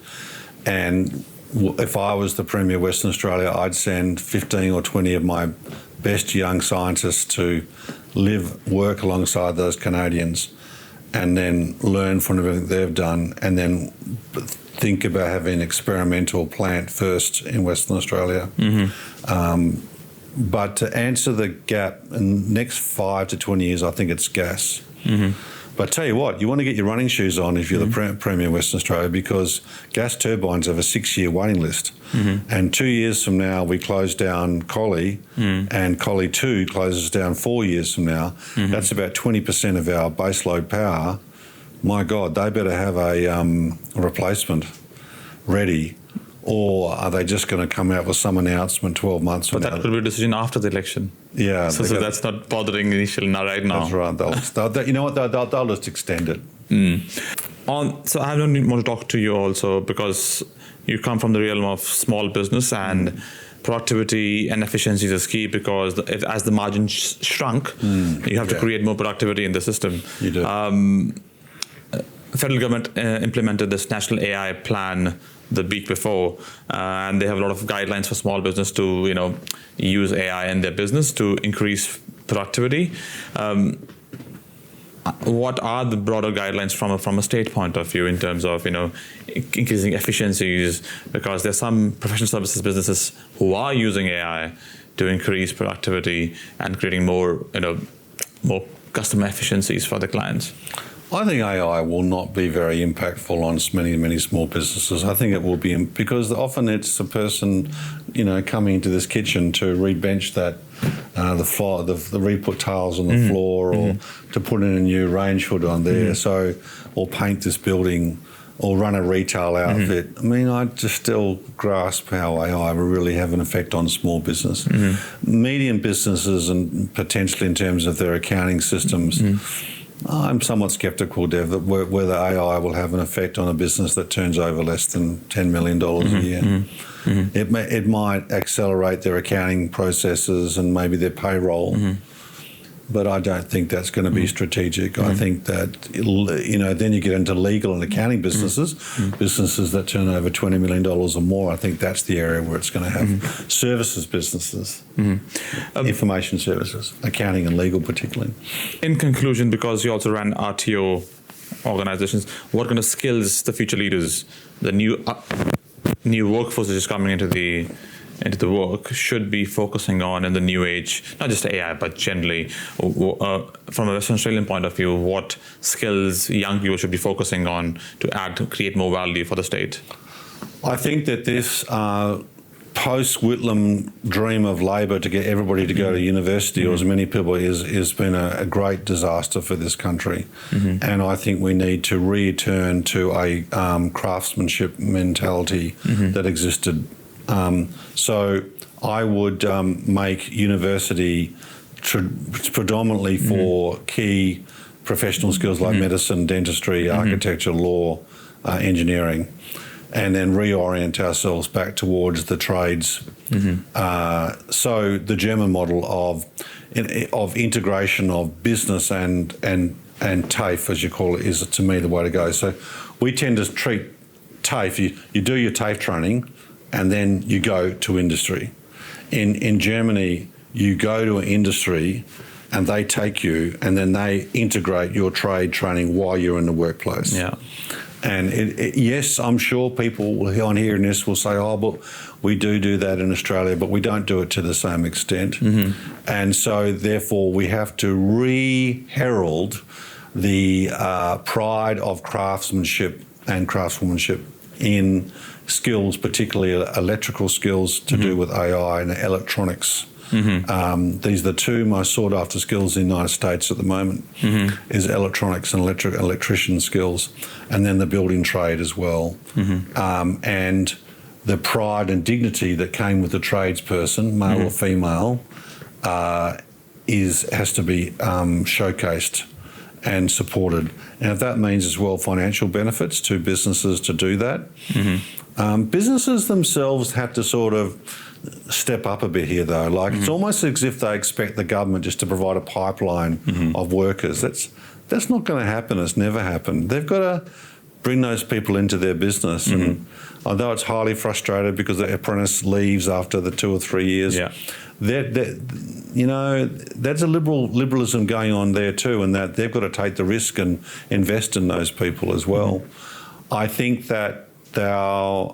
And if I was the Premier of Western Australia, I'd send 15 or 20 of my best young scientists to work alongside those Canadians and then learn from everything they've done, and then think about having an experimental plant first in Western Australia. But to answer the gap in the next 5 to 20 years, I think it's gas. But I tell you what, you want to get your running shoes on if you're the Premier of Western Australia, because gas turbines have a 6-year waiting list. And 2 years from now, we close down Collie, and Collie 2 closes down 4 years from now. That's about 20% of our baseload power. My God, they better have a replacement ready Or are they just going to come out with some announcement 12 months from But now? that could be a decision after the election. Yeah. So that's not bothering initially, not right now. That's right. You know what? They'll just extend it. So I don't need more to talk to you also because you come from the realm of small business and productivity and efficiency is key because as the margin shrunk, you have to create more productivity in the system. You do. Federal government implemented this national AI plan the week before, and they have a lot of guidelines for small business to use AI in their business to increase productivity. What are the broader guidelines from a state point of view in terms of increasing efficiencies? Because there's some professional services businesses who are using AI to increase productivity and creating more customer efficiencies for the clients. I think AI will not be very impactful on many small businesses. I think it will be because often it's a person, coming into this kitchen to rebench the floor, the re-put tiles on the floor, or to put in a new range hood on there. So, or paint this building, or run a retail outfit. I mean, I just still grasp how AI will really have an effect on small business, medium businesses, and potentially in terms of their accounting systems. I'm somewhat sceptical, Dev, that whether AI will have an effect on a business that turns over less than $10 million a year. It might accelerate their accounting processes and maybe their payroll, but I don't think that's going to be strategic. I think that, then you get into legal and accounting businesses, businesses that turn over $20 million or more. I think that's the area where it's going to have services businesses, information services, accounting and legal particularly. In conclusion, because you also ran RTO organizations, what kind of skills the future leaders, the new workforce that is coming into the work should be focusing on in the new age, not just AI, but generally, from a Western Australian point of view, what skills young people should be focusing on to create more value for the state? I think that this post-Whitlam dream of Labor to get everybody to go to university, or as many people, has been a great disaster for this country. And I think we need to return to a craftsmanship mentality that existed. So I would make university predominantly for key professional skills like medicine, dentistry, architecture, law, engineering, and then reorient ourselves back towards the trades. So the German model of integration of business and TAFE, as you call it, is to me the way to go. So we tend to treat TAFE, you do your TAFE training, and then you go to industry. In Germany, you go to an industry and they take you and then they integrate your trade training while you're in the workplace. Yeah. And yes, I'm sure people on hearing this will say, but we do that in Australia, but we don't do it to the same extent. And so therefore we have to re-herald the pride of craftsmanship and craftswomanship in skills, particularly electrical skills to do with AI and electronics. These are the two most sought after skills in the United States at the moment, is electronics and electrician skills, and then the building trade as well. And the pride and dignity that came with the tradesperson, male or female, has to be showcased and supported. And if that means as well financial benefits to businesses to do that, businesses themselves have to sort of step up a bit here though. Like it's almost as if they expect the government just to provide a pipeline of workers. That's not going to happen. It's never happened. They've got to bring those people into their business. And although it's highly frustrated because the apprentice leaves after the 2 or 3 years, that's a liberalism going on there too, and that they've got to take the risk and invest in those people as well. I think that our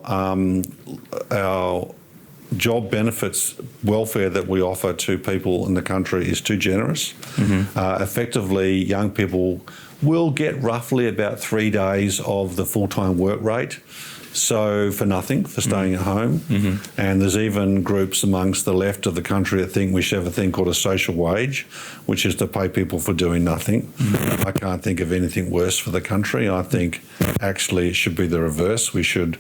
job benefits welfare that we offer to people in the country is too generous. Effectively, young people will get roughly about 3 days of the full-time work rate, so for nothing, for staying at home. And there's even groups amongst the left of the country that think we should have a thing called a social wage, which is to pay people for doing nothing. I can't think of anything worse for the country. I think actually it should be the reverse. We should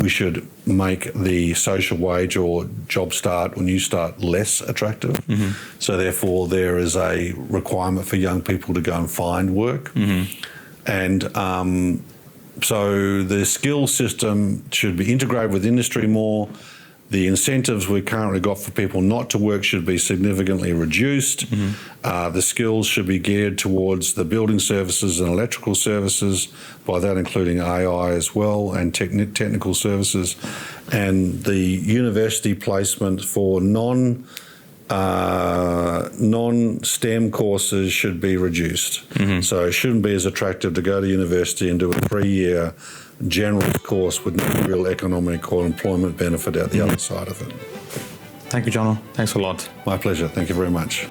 we should make the social wage or job start or new start less attractive. So therefore there is a requirement for young people to go and find work. And so the skills system should be integrated with industry more. The incentives we've currently got for people not to work should be significantly reduced. The skills should be geared towards the building services and electrical services, by that including AI as well, and technical services. And the university placement for non-STEM courses should be reduced. So it shouldn't be as attractive to go to university and do a 3-year general course with no real economic or employment benefit out the other side of it. Thank you, John. Thanks a lot. My pleasure. Thank you very much.